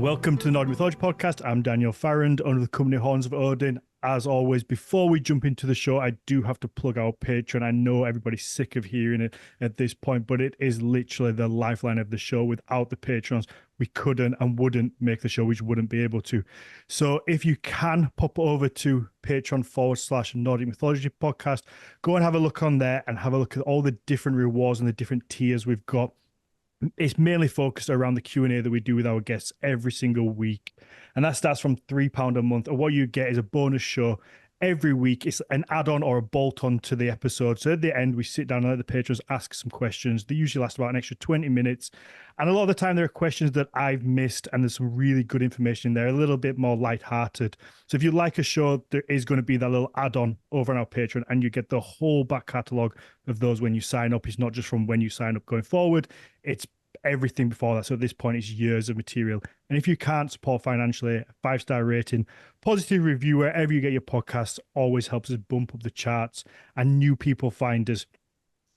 Welcome to the Nordic Mythology podcast. I'm Daniel Farrand under the company Horns of Odin. As always, before we jump into the show, I do have to plug our Patreon. I know everybody's sick of hearing it at this point, but it is literally the lifeline of the show. Without the Patrons, we couldn't and wouldn't make the show. We just wouldn't be able to. So if you can pop over to Patreon/Nordic Mythology podcast, go and have a look on there and have a look at all the different rewards and the different tiers we've got. It's mainly focused around the Q&A that we do with our guests every single week. And that starts from £3 a month. And what you get is a bonus show every week. It's an add-on or a bolt-on to the episode. So at the end, we sit down and let the patrons ask some questions. They usually last about an extra 20 minutes. And a lot of the time, there are questions that I've missed, and there's some really good information in there, a little bit more lighthearted. So if you like a show, there is going to be that little add-on over on our Patreon, and you get the whole back catalogue of those when you sign up. It's not just from when you sign up going forward. It's everything before that. So at this point, it's years of material. And if you can't support financially, a 5-star rating, positive review wherever you get your podcasts always helps us bump up the charts and new people find us.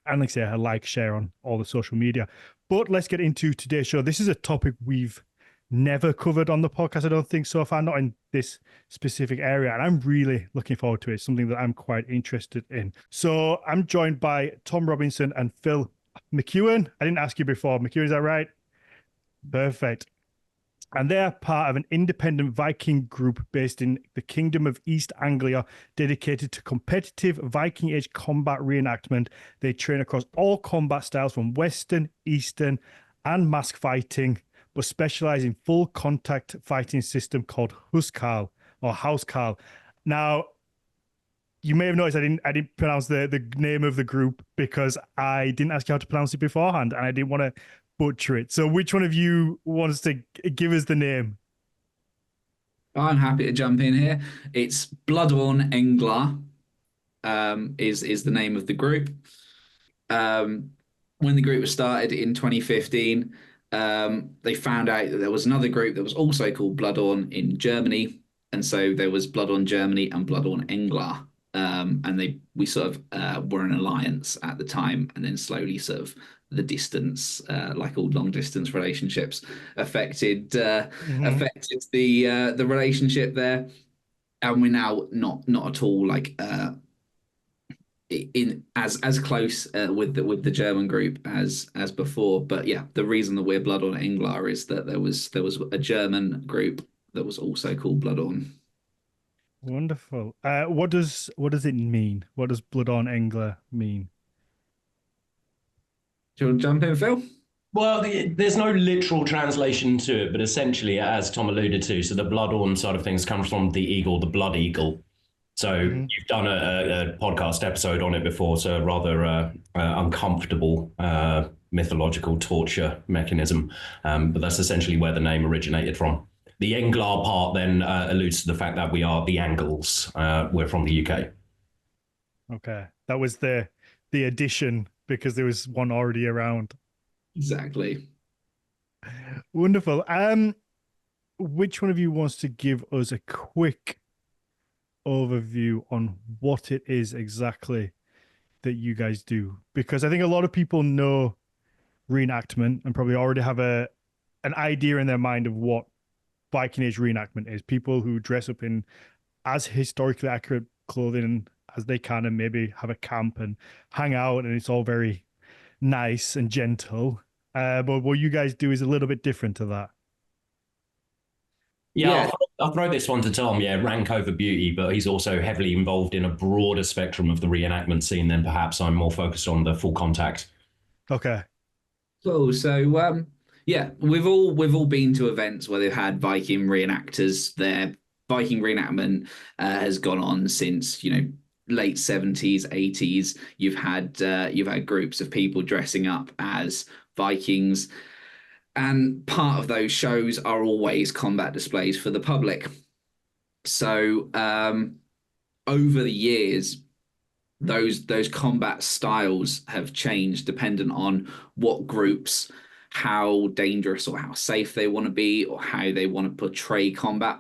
And like I say, a like, share on all the social media. But let's get into today's show. This is a topic we've never covered on the podcast, I don't think, so far, not in this specific area. And I'm really looking forward to it. It's something that I'm quite interested in. So I'm joined by Tom Robinson and Phil McEwan. I didn't ask you before. McEwan, is that right? Perfect. And they are part of an independent Viking group based in the Kingdom of East Anglia, dedicated to competitive Viking Age combat reenactment. They train across all combat styles from Western, Eastern, and mask fighting, but specialize in full contact fighting system called Huscarl or Huscarl. Now, you may have noticed I didn't pronounce the name of the group because I didn't ask you how to pronounce it beforehand, and I didn't want to butcher it. So which one of you wants to give us the name? I'm happy to jump in here. It's Blodorn Englar, is the name of the group. When the group was started in 2015, they found out that there was another group that was also called Blodorn in Germany, and so there was Blodorn Germany and Blodorn Englar. And we sort of were an alliance at the time, and then slowly sort of the distance, like all long distance relationships, affected the relationship there, and we're now not at all like in as close with the German group as before. But yeah, the reason that we're Blodorn Englar is that there was a German group that was also called Blodorn. Wonderful. What does it mean? What does Blodorn Englar mean? Do you want to jump in, Phil? Well, there's no literal translation to it, but essentially, as Tom alluded to, so the Blodorn side of things comes from the eagle, the blood eagle. So you've done a podcast episode on it before, so a rather uncomfortable mythological torture mechanism. But that's essentially where the name originated from. The Englar part then alludes to the fact that we are the Angles. We're from the UK. Okay, that was the addition because there was one already around. Exactly. Wonderful. Which one of you wants to give us a quick overview on what it is exactly that you guys do? Because I think a lot of people know reenactment and probably already have an idea in their mind of what Viking Age reenactment is. People who dress up in as historically accurate clothing as they can and maybe have a camp and hang out, and it's all very nice and gentle. But what you guys do is a little bit different to that. Yeah, I'll throw this one to Tom. Yeah, rank over beauty, but he's also heavily involved in a broader spectrum of the reenactment scene than perhaps I'm more focused on the full contact. Okay. Cool. So yeah, we've all been to events where they've had Viking reenactors there. Viking reenactment has gone on since, late 70s, 80s. You've had groups of people dressing up as Vikings, and part of those shows are always combat displays for the public. So over the years, those combat styles have changed dependent on what groups, how dangerous or how safe they want to be, or how they want to portray combat.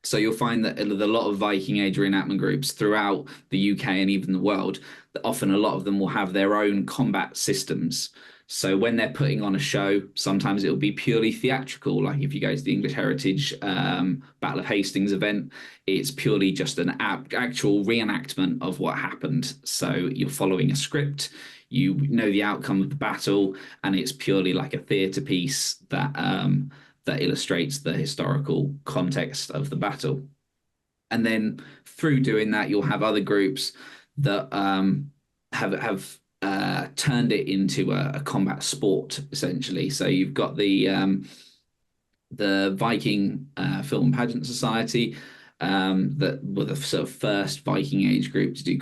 So you'll find that a lot of Viking Age reenactment groups throughout the UK and even the world, that often a lot of them will have their own combat systems. So when they're putting on a show, sometimes it'll be purely theatrical. Like if you go to the English Heritage Battle of Hastings event, it's purely just an actual reenactment of what happened. So you're following a script, you know the outcome of the battle, and it's purely like a theatre piece that illustrates the historical context of the battle. And then through doing that, you'll have other groups that have turned it into a combat sport essentially. So you've got the Viking Film and Pageant Society that were the sort of first Viking Age group to do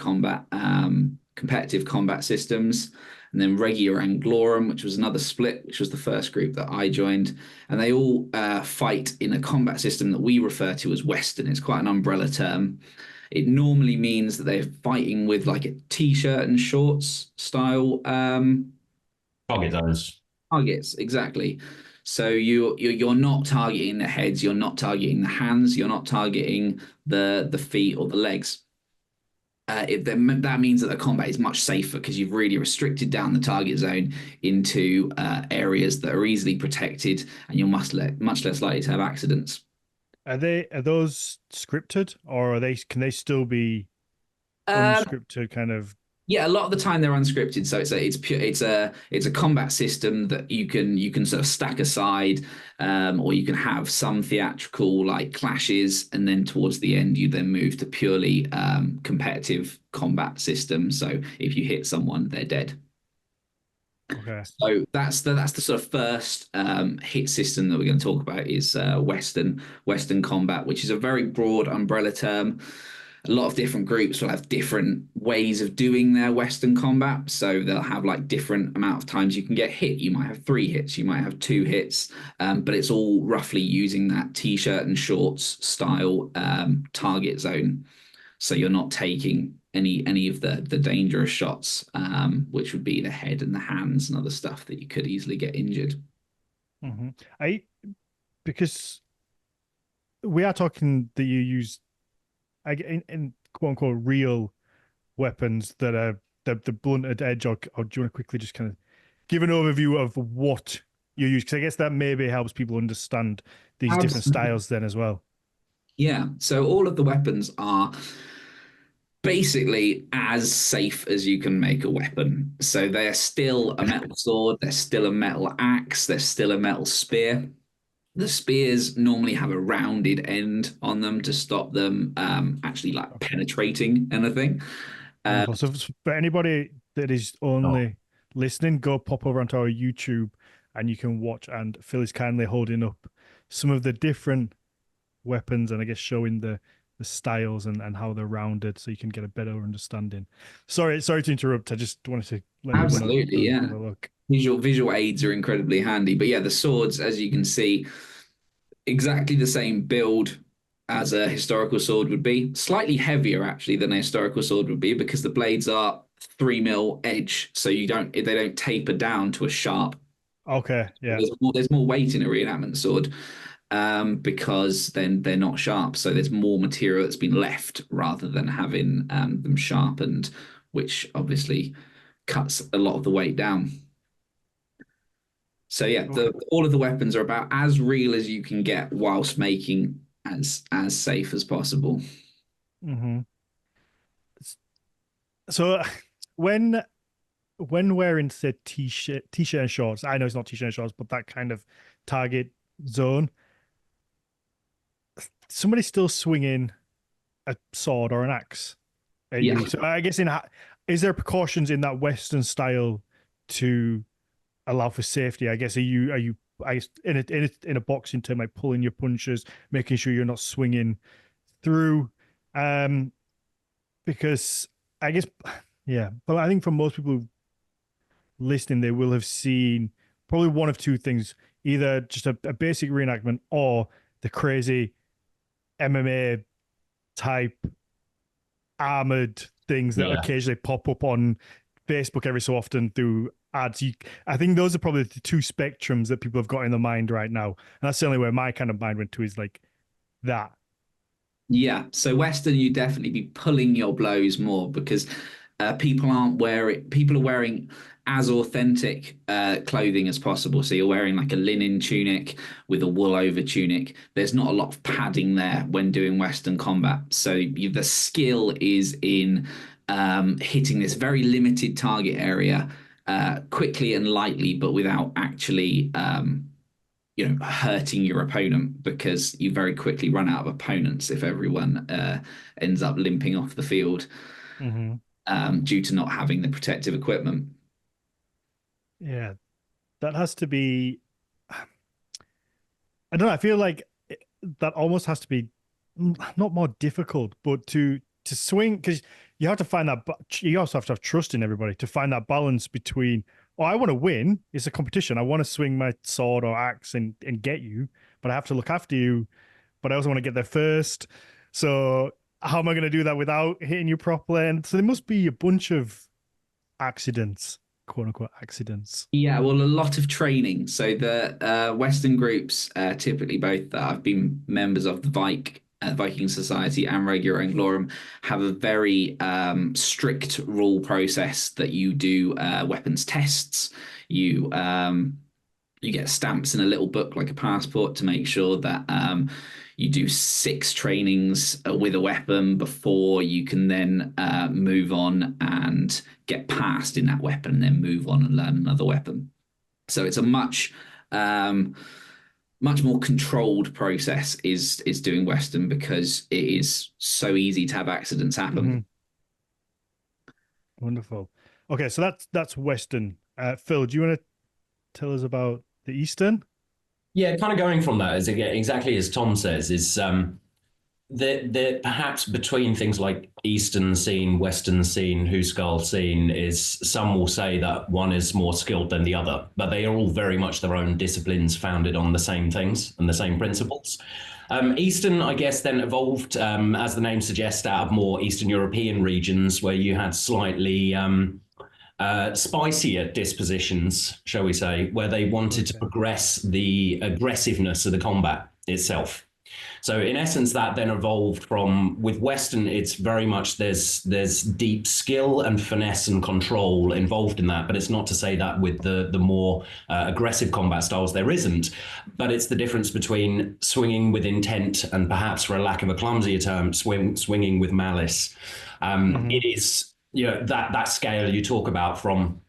competitive combat systems. And then Regia Anglorum, which was another split, which was the first group that I joined. And they all fight in a combat system that we refer to as Western. It's quite an umbrella term. It normally means that they're fighting with like a t-shirt and shorts style Target zones. targets, exactly. So you're not targeting the heads, you're not targeting the hands, you're not targeting the feet or the legs. That means that the combat is much safer because you've really restricted down the target zone into areas that are easily protected, and you're much less likely to have accidents. Are those scripted, or can they still be Um, unscripted kind of? Yeah, a lot of the time they're unscripted, so it's a combat system that you can sort of stack aside, or you can have some theatrical like clashes, and then towards the end you then move to purely competitive combat system. So if you hit someone, they're dead. Okay. So that's the sort of first hit system that we're going to talk about is Western combat, which is a very broad umbrella term. A lot of different groups will have different ways of doing their Western combat. So they'll have like different amount of times you can get hit. You might have 3 hits, you might have 2 hits, but it's all roughly using that t-shirt and shorts style target zone. So you're not taking any of the dangerous shots, which would be the head and the hands and other stuff that you could easily get injured. Mm-hmm. Because we are talking that you use in quote unquote real weapons that are the blunted edge, or do you want to quickly just kind of give an overview of what you use? Because I guess that maybe helps people understand these different styles then as well. Yeah. So all of the weapons are basically as safe as you can make a weapon. So they're still a metal sword, they're still a metal axe, they're still a metal spear. The spears normally have a rounded end on them to stop them actually like penetrating anything. So for anybody that is only listening, go pop over onto our YouTube and you can watch. And Phil is kindly holding up some of the different weapons and I guess showing the styles and how they're rounded, so you can get a better understanding. Sorry to interrupt. I just wanted to let Absolutely, you know, yeah. have a look. Visual aids are incredibly handy, but yeah, the swords, as you can see, exactly the same build as a historical sword would be. Slightly heavier actually than a historical sword would be because the blades are 3mm edge, so they don't taper down to a sharp. Okay, yeah. There's more weight in a reenactment sword because then they're not sharp, so there's more material that's been left rather than having them sharpened, which obviously cuts a lot of the weight down. So yeah, all of the weapons are about as real as you can get whilst making as safe as possible. Mm-hmm. So when wearing say t-shirt and shorts, I know it's not t-shirt and shorts, but that kind of target zone, somebody's still swinging a sword or an axe at Yeah. you. So I guess is there precautions in that Western style to allow for safety? I guess are you I guess in a boxing term, like pulling your punches, making sure you're not swinging through, because I guess yeah. But I think for most people listening, they will have seen probably one of two things: either just a basic reenactment or the crazy MMA type armored things that occasionally pop up on Facebook every so often through ads. I think those are probably the two spectrums that people have got in their mind right now. And that's certainly where my kind of mind went to, is like that. Yeah, so Western, you definitely be pulling your blows more because people are wearing as authentic clothing as possible. So you're wearing like a linen tunic with a wool over tunic. There's not a lot of padding there when doing Western combat. So the skill is in hitting this very limited target area quickly and lightly, but without actually hurting your opponent, because you very quickly run out of opponents if everyone ends up limping off the field Mm-hmm. due to not having the protective equipment. Yeah, that has to be. I don't know. I feel like that almost has to be not more difficult, but to swing, because you have to find that. You also have to have trust in everybody to find that balance between. Oh, I want to win. It's a competition. I want to swing my sword or axe and get you, but I have to look after you. But I also want to get there first. So how am I going to do that without hitting you properly? And so there must be a bunch of accidents, quote unquote accidents. Yeah, well, a lot of training. So the Western groups, typically both that I've been members of the Viking Society and Regular Anglorum, have a very strict rule process that you do weapons tests. You get stamps in a little book like a passport to make sure that you do 6 trainings with a weapon before you can then move on and get past in that weapon and then move on and learn another weapon. So it's a much more controlled process is doing Western, because it is so easy to have accidents happen. Mm-hmm. Wonderful. Okay, so that's Western. Phil, do you want to tell us about the Eastern? Yeah, kind of going from that is again exactly as Tom says, is the perhaps between things like Eastern scene, Western scene, Huscarl scene, is some will say that one is more skilled than the other, but they are all very much their own disciplines founded on the same things and the same principles. Eastern, I guess, then evolved, as the name suggests, out of more Eastern European regions where you had slightly spicier dispositions, shall we say, where they wanted to progress the aggressiveness of the combat itself. So in essence, that then evolved from, with Western, it's very much there's deep skill and finesse and control involved in that, but it's not to say that with the more aggressive combat styles there isn't, but it's the difference between swinging with intent and perhaps, for a lack of a clumsier term, swinging with malice. It is, that scale you talk about from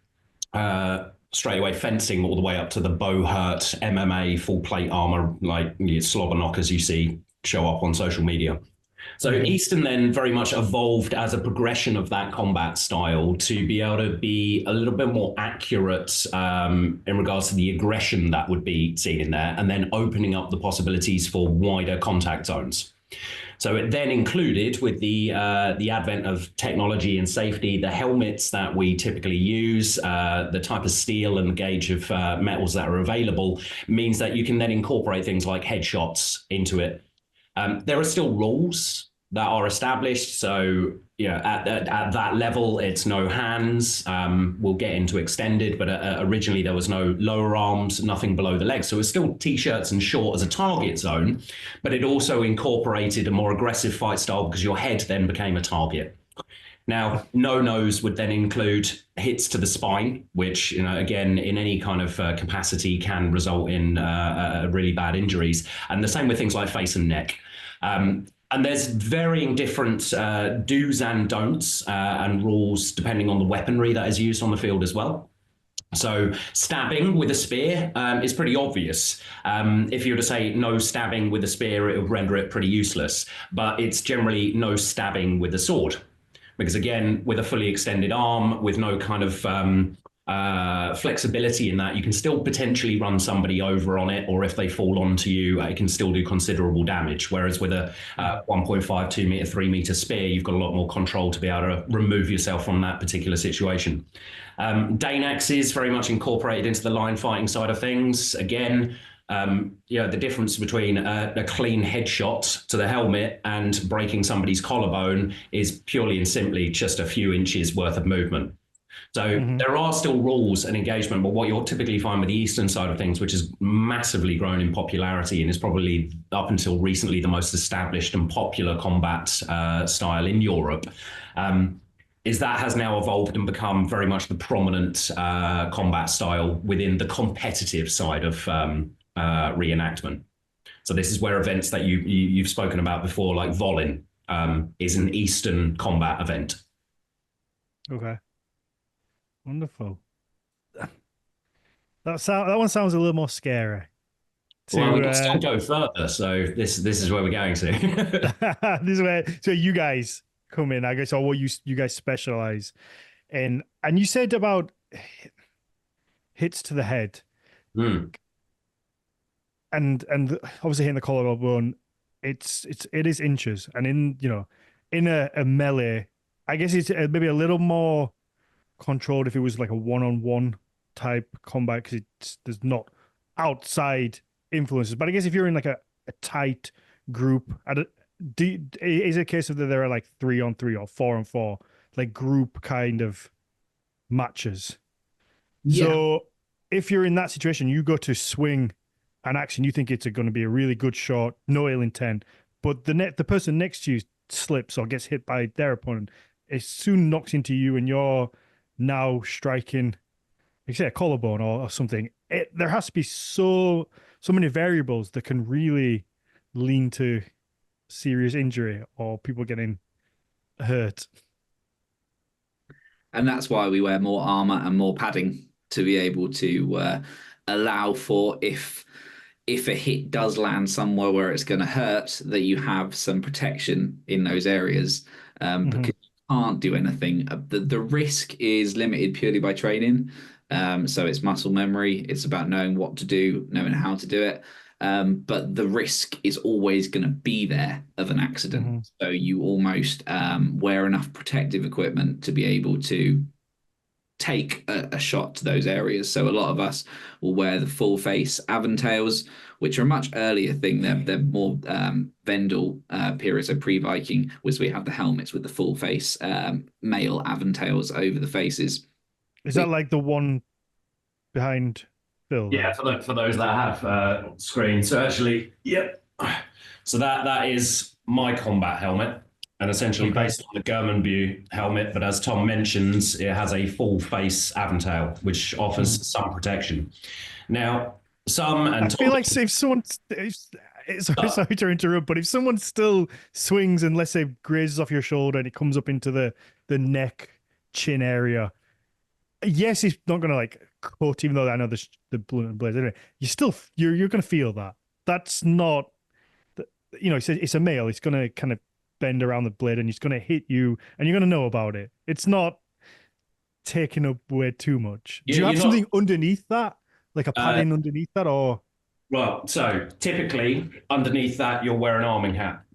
straight away fencing all the way up to the bow hurt MMA full plate armor, like slobber knockers you see show up on social media. So Eastern then very much evolved as a progression of that combat style to be able to be a little bit more accurate in regards to the aggression that would be seen in there, and then opening up the possibilities for wider contact zones. So it then included, with the advent of technology and safety, the helmets that we typically use, the type of steel and gauge of metals that are available, means that you can then incorporate things like headshots into it. There are still rules that are established. So, at that level, it's no hands. We'll get into extended, but originally there was no lower arms, nothing below the legs. So it's still T-shirts and short as a target zone, but it also incorporated a more aggressive fight style because your head then became a target. Now, no-nos would then include hits to the spine, which, again, in any kind of capacity can result in really bad injuries. And the same with things like face and neck. And there's varying different do's and don'ts and rules depending on the weaponry that is used on the field as well. So stabbing with a spear is pretty obvious. If you were to say no stabbing with a spear, it would render it pretty useless. But it's generally no stabbing with a sword. Because again, with a fully extended arm, with no kind of flexibility in that, you can still potentially run somebody over on it, or if they fall onto you, it can still do considerable damage. Whereas with a 1.5, 2 meter, 3 meter spear, you've got a lot more control to be able to remove yourself from that particular situation. Dane axes very much incorporated into the line fighting side of things. Again, the difference between a clean headshot to the helmet and breaking somebody's collarbone is purely and simply just a few inches worth of movement. So there are still rules and engagement, but what you'll typically find with the Eastern side of things, which has massively grown in popularity and is probably up until recently the most established and popular combat style in Europe, is that has now evolved and become very much the prominent combat style within the competitive side of reenactment. So this is where events that you've spoken about before, like Volin, is an Eastern combat event. Okay. Wonderful. That one sounds a little more scary. Well, we can still go further. So this is where we're going to. This is where so you guys come in, I guess, or what you guys specialize in. And you said about hits to the head. Mm. And obviously hitting the collarbone, it is inches. And in a melee, I guess it's maybe a little more controlled if it was like a one-on-one type combat, because there's not outside influences. But I guess if you're in like a tight group, is it a case of that there are like 3-on-3 or 4-on-4, like group kind of matches? Yeah. So if you're in that situation, you go to swing an action, you think it's going to be a really good shot, no ill intent, but the person next to you slips or gets hit by their opponent, it soon knocks into you, and you're now striking, like say, a collarbone or something. There has to be so many variables that can really lean to serious injury or people getting hurt. And that's why we wear more armor and more padding, to be able to allow for, if a hit does land somewhere where it's going to hurt, that you have some protection in those areas, because you can't do anything. The risk is limited purely by training. So it's muscle memory. It's about knowing what to do, knowing how to do it. But the risk is always going to be there of an accident. So you almost wear enough protective equipment to be able to take a shot to those areas. So a lot of us will wear the full face Aventails, which are a much earlier thing. They're more Vendel period, so pre-Viking, which we have the helmets with the full face male Aventails over the faces. Is that like the one behind Phil? Yeah, for those that have screen. So actually, yep. So that is my combat helmet. And essentially based on the German helmet, but as Tom mentions, it has a full face Aventail, which offers some protection. Now, I feel like if someone, sorry to interrupt, but if someone still swings and let's say grazes off your shoulder and it comes up into the neck, chin area, yes, it's not going to like cut, even though I know the blades. Anyway, you're going to feel that. That's not, it's a male. It's going to kind of bend around the blade and it's going to hit you and you're going to know about it. It's not taking up way too much. Do you have something underneath that? Like a padding underneath that, or? Well, so typically underneath that, you'll wear an arming cap.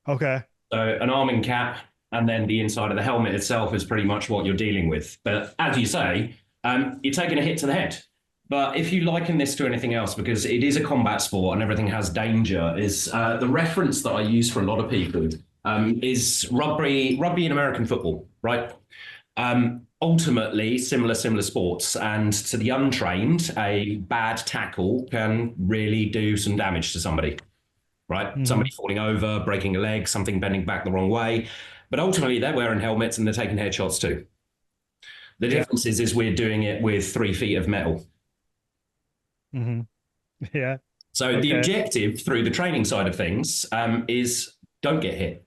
Okay. So an arming cap, and then the inside of the helmet itself is pretty much what you're dealing with. But as you say, you're taking a hit to the head. But if you liken this to anything else, because it is a combat sport and everything has danger, is the reference that I use for a lot of people is rugby and American football, right? Ultimately, similar sports. And to the untrained, a bad tackle can really do some damage to somebody, right? Somebody falling over, breaking a leg, something bending back the wrong way. But ultimately, they're wearing helmets and they're taking headshots too. The difference is we're doing it with 3 feet of metal. Yeah. So the objective through the training side of things is don't get hit.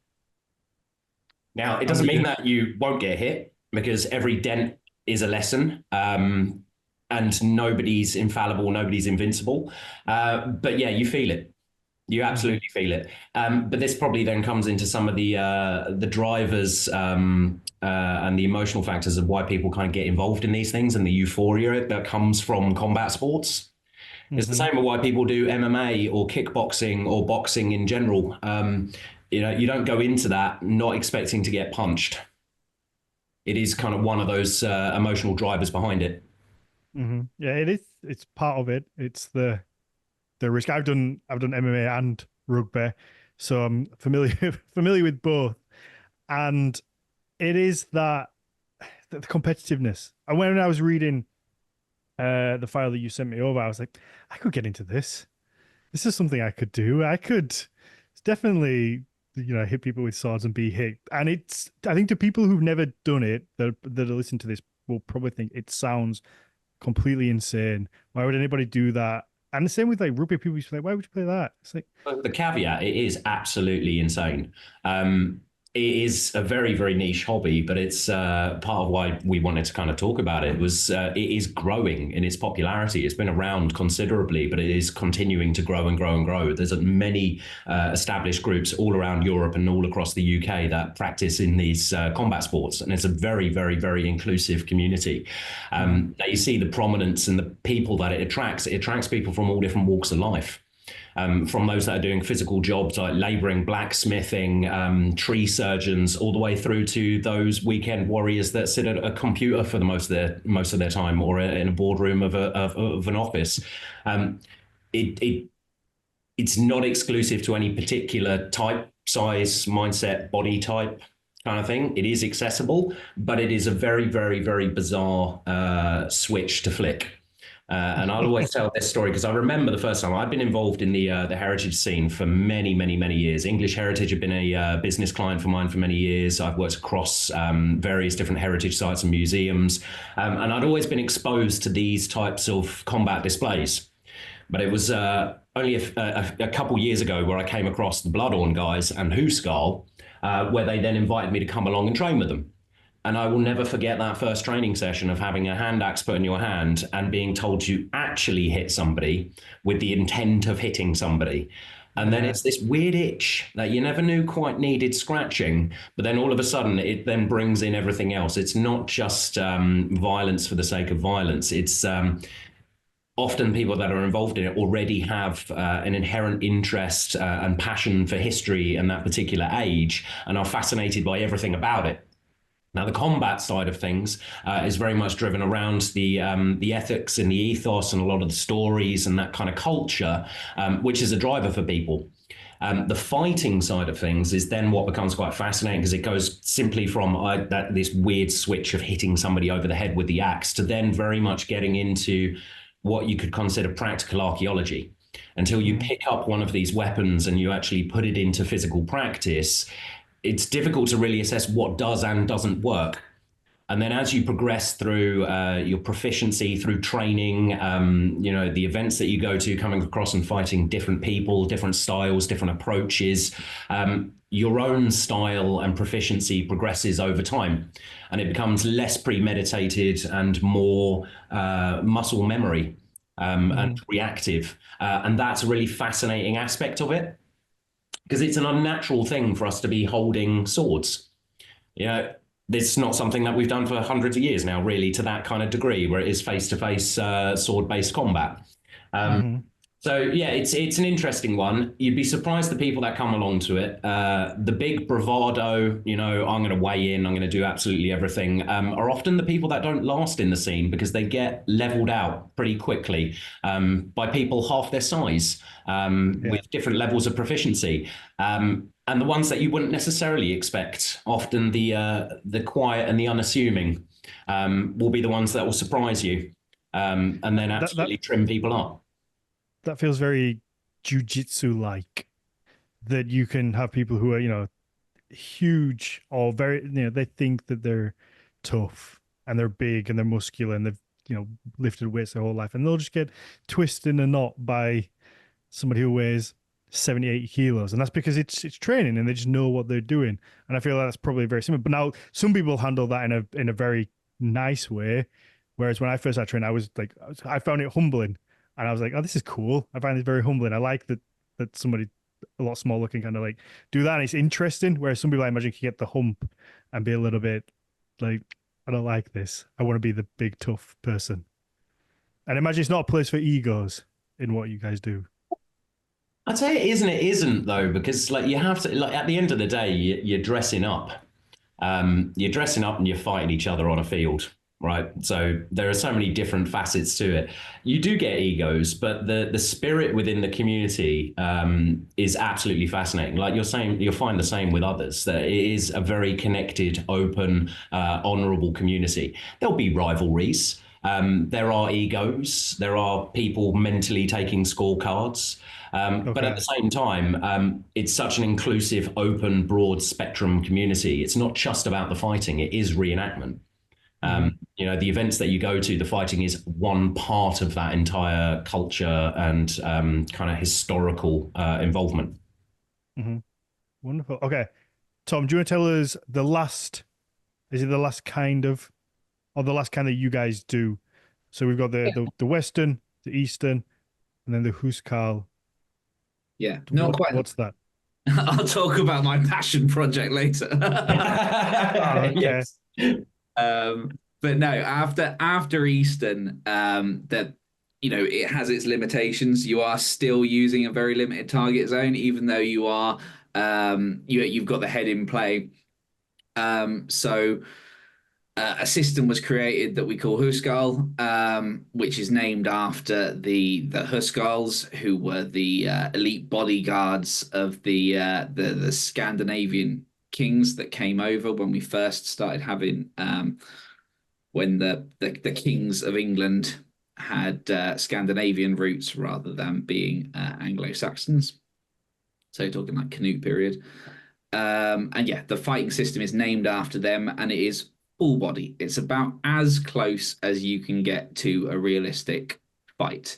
Now, it doesn't mean that you won't get hit, because every dent is a lesson, and nobody's infallible, nobody's invincible. But yeah, you feel it. You absolutely feel it. But this probably then comes into some of the drivers and the emotional factors of why people kind of get involved in these things, and the euphoria that comes from combat sports. It's the same with why people do MMA or kickboxing or boxing in general. You don't go into that not expecting to get punched. It is kind of one of those emotional drivers behind it. Yeah, it is. It's part of it. It's the risk. I've done MMA and rugby, so I'm familiar with both. And it is that the competitiveness. And when I was reading the file that you sent me over, I was like, I could get into this. This is something I could do. It's definitely, hit people with swords and be hit. And I think to people who've never done it, that listen to this will probably think it sounds completely insane. Why would anybody do that? And the same with like rugby, people used to be like, why would you play that? It's like, the caveat, it is absolutely insane. It is a very, very niche hobby, but it's part of why we wanted to kind of talk about it. It is growing in its popularity. It's been around considerably, but it is continuing to grow and grow and grow. There's many established groups all around Europe and all across the UK that practice in these combat sports, and it's a very, very, very inclusive community. Now you see the prominence and the people that it attracts. It attracts people from all different walks of life. From those that are doing physical jobs like labouring, blacksmithing, tree surgeons, all the way through to those weekend warriors that sit at a computer for the most of their time, or in a boardroom of an office. It's not exclusive to any particular type, size, mindset, body type kind of thing. It is accessible, but it is a very, very, very bizarre switch to flick. And I'll always tell this story because I remember the first time I'd been involved in the heritage scene for many, many, many years. English Heritage had been a business client for mine for many years. I've worked across various different heritage sites and museums, and I'd always been exposed to these types of combat displays. But it was only a couple years ago where I came across the Blodorn guys and Huscarl, where they then invited me to come along and train with them. And I will never forget that first training session of having a hand axe put in your hand and being told to actually hit somebody with the intent of hitting somebody. And then it's this weird itch that you never knew quite needed scratching, but then all of a sudden it then brings in everything else. It's not just violence for the sake of violence. It's often people that are involved in it already have an inherent interest and passion for history and that particular age and are fascinated by everything about it. Now, the combat side of things is very much driven around the ethics and the ethos and a lot of the stories and that kind of culture, which is a driver for people. The fighting side of things is then what becomes quite fascinating because it goes simply from this weird switch of hitting somebody over the head with the axe to then very much getting into what you could consider practical archaeology. Until you pick up one of these weapons and you actually put it into physical practice, it's difficult to really assess what does and doesn't work. And then as you progress through your proficiency, through training, the events that you go to, coming across and fighting different people, different styles, different approaches, your own style and proficiency progresses over time. And it becomes less premeditated and more muscle memory and reactive. And that's a really fascinating aspect of it. Because it's an unnatural thing for us to be holding swords. It's not something that we've done for hundreds of years now, really, to that kind of degree, where it is face-to-face sword-based combat. So, yeah, it's an interesting one. You'd be surprised the people that come along to it. The big bravado, I'm going to weigh in, I'm going to do absolutely everything, are often the people that don't last in the scene because they get leveled out pretty quickly by people half their size with different levels of proficiency. And the ones that you wouldn't necessarily expect, often the quiet and the unassuming, will be the ones that will surprise you and then absolutely trim people up. That feels very jiu-jitsu-like, that you can have people who are, huge or very, they think that they're tough and they're big and they're muscular and they've, lifted weights their whole life, and they'll just get twisted in a knot by somebody who weighs 70, 80 kilos. And that's because it's training and they just know what they're doing. And I feel like that's probably very similar. But now some people handle that in a very nice way. Whereas when I first started training, I was like, I found it humbling. And I was like, oh, this is cool. I find this very humbling. I like that somebody a lot smaller can kind of like do that. And it's interesting. Whereas some people I imagine can get the hump and be a little bit like, I don't like this. I want to be the big, tough person. And imagine it's not a place for egos in what you guys do. I'd say it is and it isn't, though, because like you have to, like at the end of the day, you're dressing up. You're dressing up and you're fighting each other on a field. right? So there are so many different facets to it. You do get egos, but the spirit within the community is absolutely fascinating. Like you're saying, you'll find the same with others. That it is a very connected, open, honourable community. There'll be rivalries. There are egos. There are people mentally taking scorecards. But at the same time, it's such an inclusive, open, broad spectrum community. It's not just about the fighting, it is reenactment. You know, the events that you go to, the fighting is one part of that entire culture and kind of historical involvement. Wonderful. Okay. Tom, do you want to tell us the last, is it the last kind of, or the last kind that you guys do? So we've got the Western, the Eastern, and then the Huscarl. Yeah, not quite. What's that? I'll talk about my passion project later. Okay. But no, after Eastern, that it has its limitations. You are still using a very limited target zone, even though you are you've got the head in play. So a system was created that we call Huscarl, which is named after the Huscarls, who were the elite bodyguards of the Scandinavian kings that came over when we first started having when the kings of England had Scandinavian roots rather than being Anglo-Saxons. So talking like Canute period. And yeah, the fighting system is named after them, and it is full body. It's about as close as you can get to a realistic fight.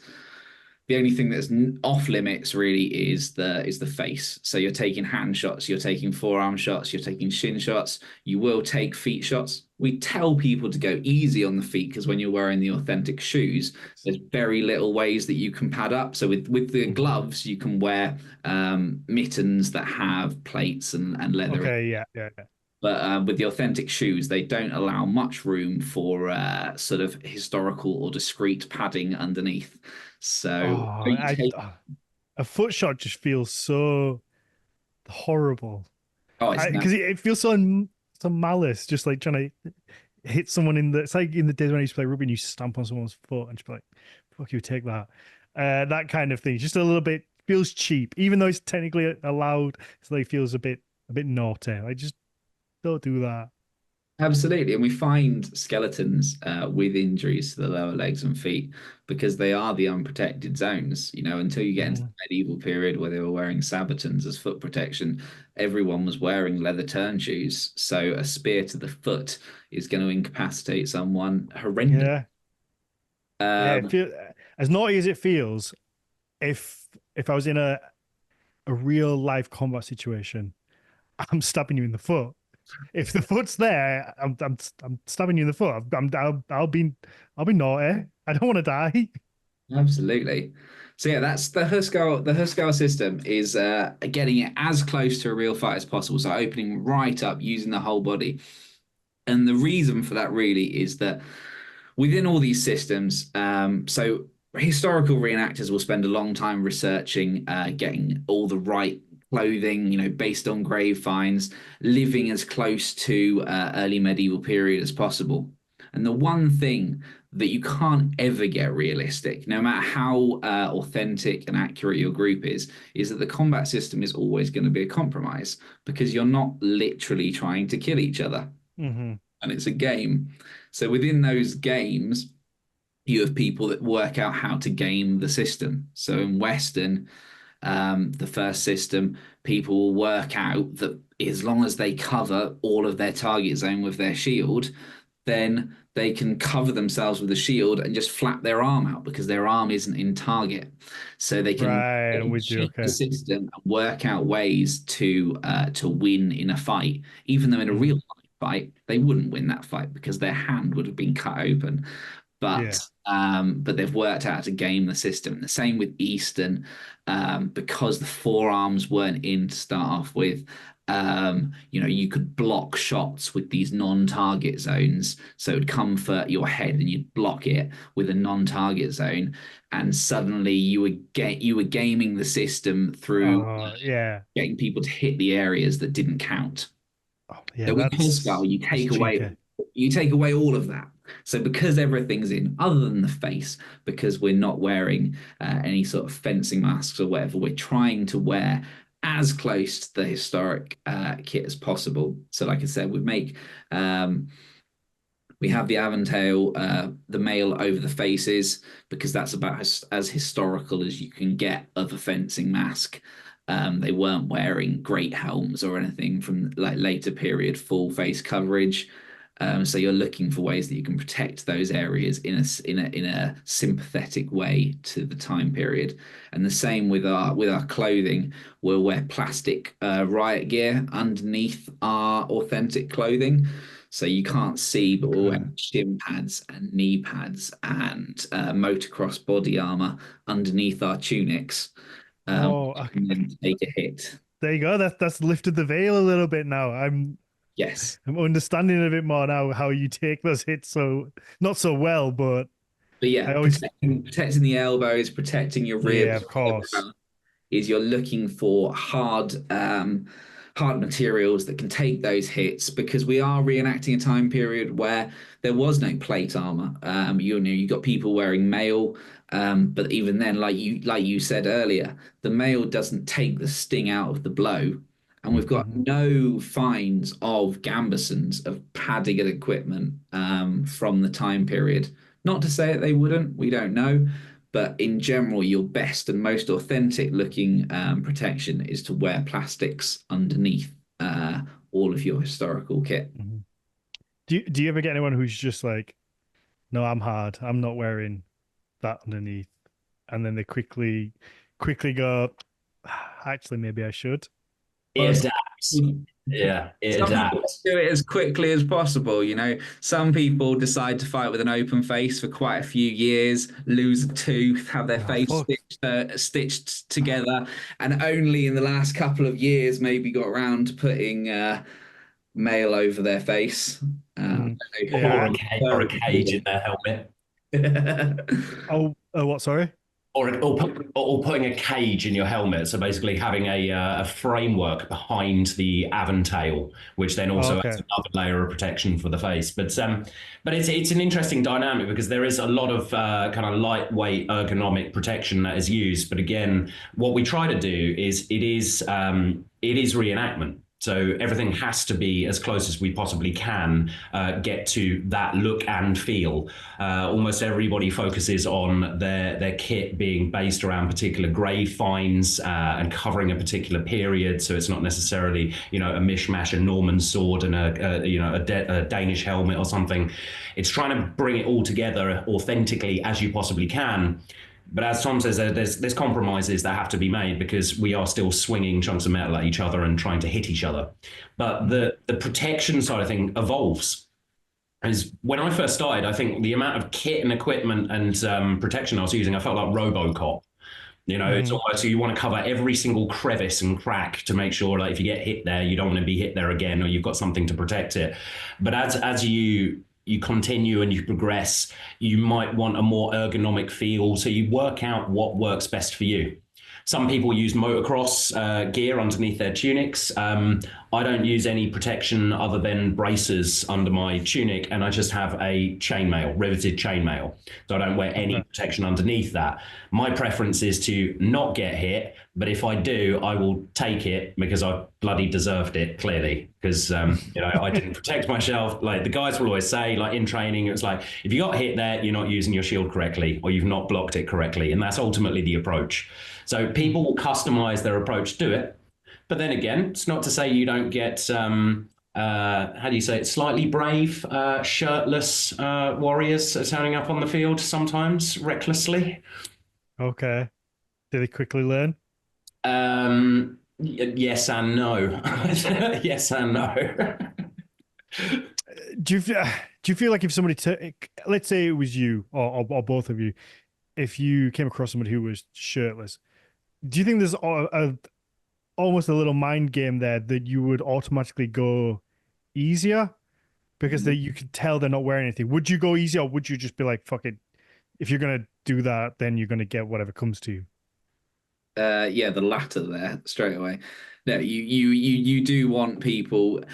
The only thing that's off limits really is the face. So you're taking hand shots, you're taking forearm shots, you're taking shin shots. You will take feet shots. We tell people to go easy on the feet because when you're wearing the authentic shoes, there's very little ways that you can pad up. So with the gloves, you can wear mittens that have plates and leather. Okay, yeah. But with the authentic shoes, they don't allow much room for sort of historical or discreet padding underneath. So a foot shot just feels so horrible. Oh, because it feels so malice, just like trying to hit someone it's like in the days when I used to play rugby and you stamp on someone's foot and just be like, fuck you, take that. That kind of thing. Just a little bit feels cheap, even though it's technically allowed. It's like feels a bit naughty. Like just don't do that. Absolutely. And we find skeletons with injuries to the lower legs and feet because they are the unprotected zones. Until you get into the medieval period where they were wearing sabatons as foot protection, everyone was wearing leather turn shoes. So a spear to the foot is going to incapacitate someone horrendous. Yeah. As naughty as it feels, if I was in a real life combat situation, I'm stabbing you in the foot. If the foot's there, I'm stabbing you in the foot. I'll be naughty. I don't want to die. Absolutely. So yeah, that's the Huscarl. The Huscarl system is getting it as close to a real fight as possible. So opening right up, using the whole body. And the reason for that really is that within all these systems, so historical reenactors will spend a long time researching, getting all the right clothing, based on grave finds, living as close to early medieval period as possible. And the one thing that you can't ever get realistic, no matter how authentic and accurate your group is that the combat system is always going to be a compromise because you're not literally trying to kill each other. And it's a game. So within those games, you have people that work out how to game the system. So in Western, the first system, people will work out that as long as they cover all of their target zone with their shield, then they can cover themselves with a shield and just flap their arm out because their arm isn't in target. So they can cheat the system and work out ways to win in a fight, even though in a real fight they wouldn't win that fight because their hand would have been cut open. But they've worked out how to game the system. The same with Eastern, because the forearms weren't in to start off with. You could block shots with these non-target zones. So it would come for your head and you'd block it with a non-target zone. And suddenly you were gaming the system through getting people to hit the areas that didn't count. So with Huscarl, you take away all of that. So because everything's in, other than the face, because we're not wearing any sort of fencing masks or whatever, we're trying to wear as close to the historic kit as possible. So, like I said, we have the Aventail, the mail over the faces, because that's about as historical as you can get of a fencing mask. They weren't wearing great helms or anything from like later period full face coverage. So you're looking for ways that you can protect those areas in a sympathetic way to the time period. And the same with our clothing. We'll wear plastic riot gear underneath our authentic clothing. So you can't see, but we'll wear shin pads and knee pads and motocross body armor underneath our tunics. Oh, And then take a hit. there you go. That's lifted the veil a little bit now. Yes. I'm understanding a bit more now how you take those hits. So not so well, but Yeah, I always protecting the elbows, protecting your yeah, ribs, of course. is you're looking for hard materials that can take those hits, because we are reenacting a time period where there was no plate armor. You got people wearing mail, but even then, like you said earlier, the mail doesn't take the sting out of the blow. And we've got no finds of gambesons of padding and equipment from the time period. Not to say that they wouldn't, we don't know. But in general, your best and most authentic looking protection is to wear plastics underneath all of your historical kit. Mhm. Do you ever get anyone who's just like, no, I'm hard. I'm not wearing that underneath, and then they quickly go, actually, maybe I should. Well, It adapts. Yeah, it some people adapts. do it as quickly as possible. Some people decide to fight with an open face for quite a few years, lose a tooth, have their Oh face fuck. stitched together, and only in the last couple of years maybe got around to putting mail over their face. Mm. Or Yeah. or a cage in their helmet. Oh, what? Sorry. Or putting a cage in your helmet. So basically having a framework behind the Aventail, which then Oh, also adds okay. another layer of protection for the face. But it's an interesting dynamic because there is a lot of kind of lightweight ergonomic protection that is used. But again, what we try to do is it is reenactment. So everything has to be as close as we possibly can get to that look and feel. Almost everybody focuses on their kit being based around particular grave finds and covering a particular period. So it's not necessarily a mishmash, a Norman sword and a Danish helmet or something. It's trying to bring it all together authentically as you possibly can. But as Tom says, there's compromises that have to be made because we are still swinging chunks of metal at each other and trying to hit each other. But the protection side of thing evolves. As when I first started, I think the amount of kit and equipment and protection I was using, I felt like RoboCop. It's almost you want to cover every single crevice and crack to make sure, like, if you get hit there, you don't want to be hit there again, or you've got something to protect it. But as you continue and you progress, you might want a more ergonomic feel. So you work out what works best for you. Some people use motocross gear underneath their tunics. I don't use any protection other than braces under my tunic, and I just have a chainmail, riveted chainmail. So I don't wear any protection underneath that. My preference is to not get hit, but if I do, I will take it because I bloody deserved it, clearly, because I didn't protect myself. Like the guys will always say, like in training, it's like, if you got hit there, you're not using your shield correctly, or you've not blocked it correctly, and that's ultimately the approach. So people will customize their approach to it. But then again, it's not to say you don't get, how do you say it, slightly brave, shirtless warriors turning up on the field sometimes recklessly. Okay. Did they quickly learn? Yes and no. Yes and no. Do you feel, do you feel like if somebody let's say it was you or both of you, if you came across somebody who was shirtless, do you think there's almost a little mind game there that you would automatically go easier because you could tell they're not wearing anything? Would you go easier, or would you just be like, fuck it, if you're gonna do that, then you're gonna get whatever comes to you? Yeah, the latter there straight away. No, you do want people,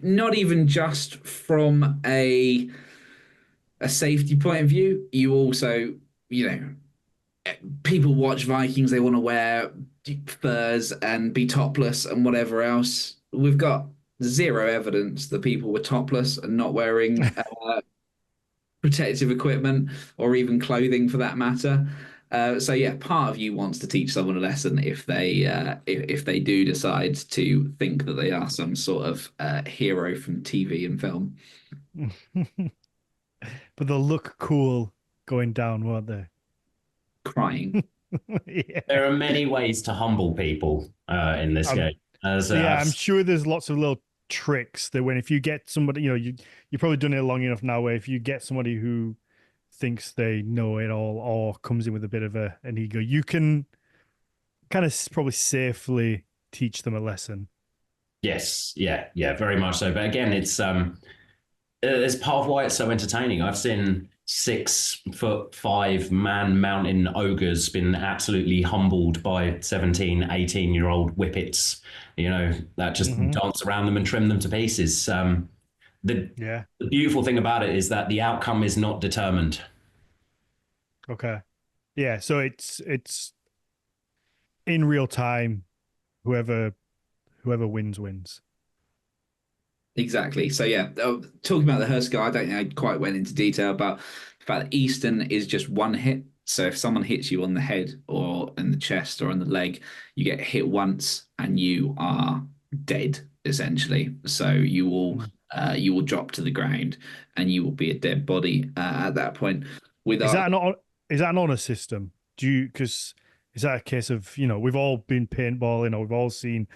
not even just from a a safety point of view, you also, you know, people watch Vikings, they want to wear furs and be topless and whatever else. We've got zero evidence that people were topless and not wearing protective equipment or even clothing for that matter. So yeah, part of you wants to teach someone a lesson if they do decide to think that they are some sort of hero from TV and film. But they'll look cool going down, won't they? Crying. Yeah. There are many ways to humble people in this game. As Yeah, I'm sure there's lots of little tricks that when if you get somebody, you've probably done it long enough now where if you get somebody who thinks they know it all or comes in with a bit of an ego, you can kind of probably safely teach them a lesson. yes, yeah, very much so. But again, it's part of why it's so entertaining. I've seen 6'5" man mountain ogres been absolutely humbled by 17, 18-year-old whippets, that just dance around them and trim them to pieces. The beautiful thing about it is that the outcome is not determined. Okay. Yeah, so it's in real time, whoever wins. Exactly. So yeah, talking about the Huscarl, I don't think I quite went into detail about the fact that Eastern is just one hit. So if someone hits you on the head or in the chest or on the leg, you get hit once and you are dead essentially. So you will drop to the ground and you will be a dead body at that point. With Is our that an honor system? Because is that a case of, we've all been paintballing or we've all seen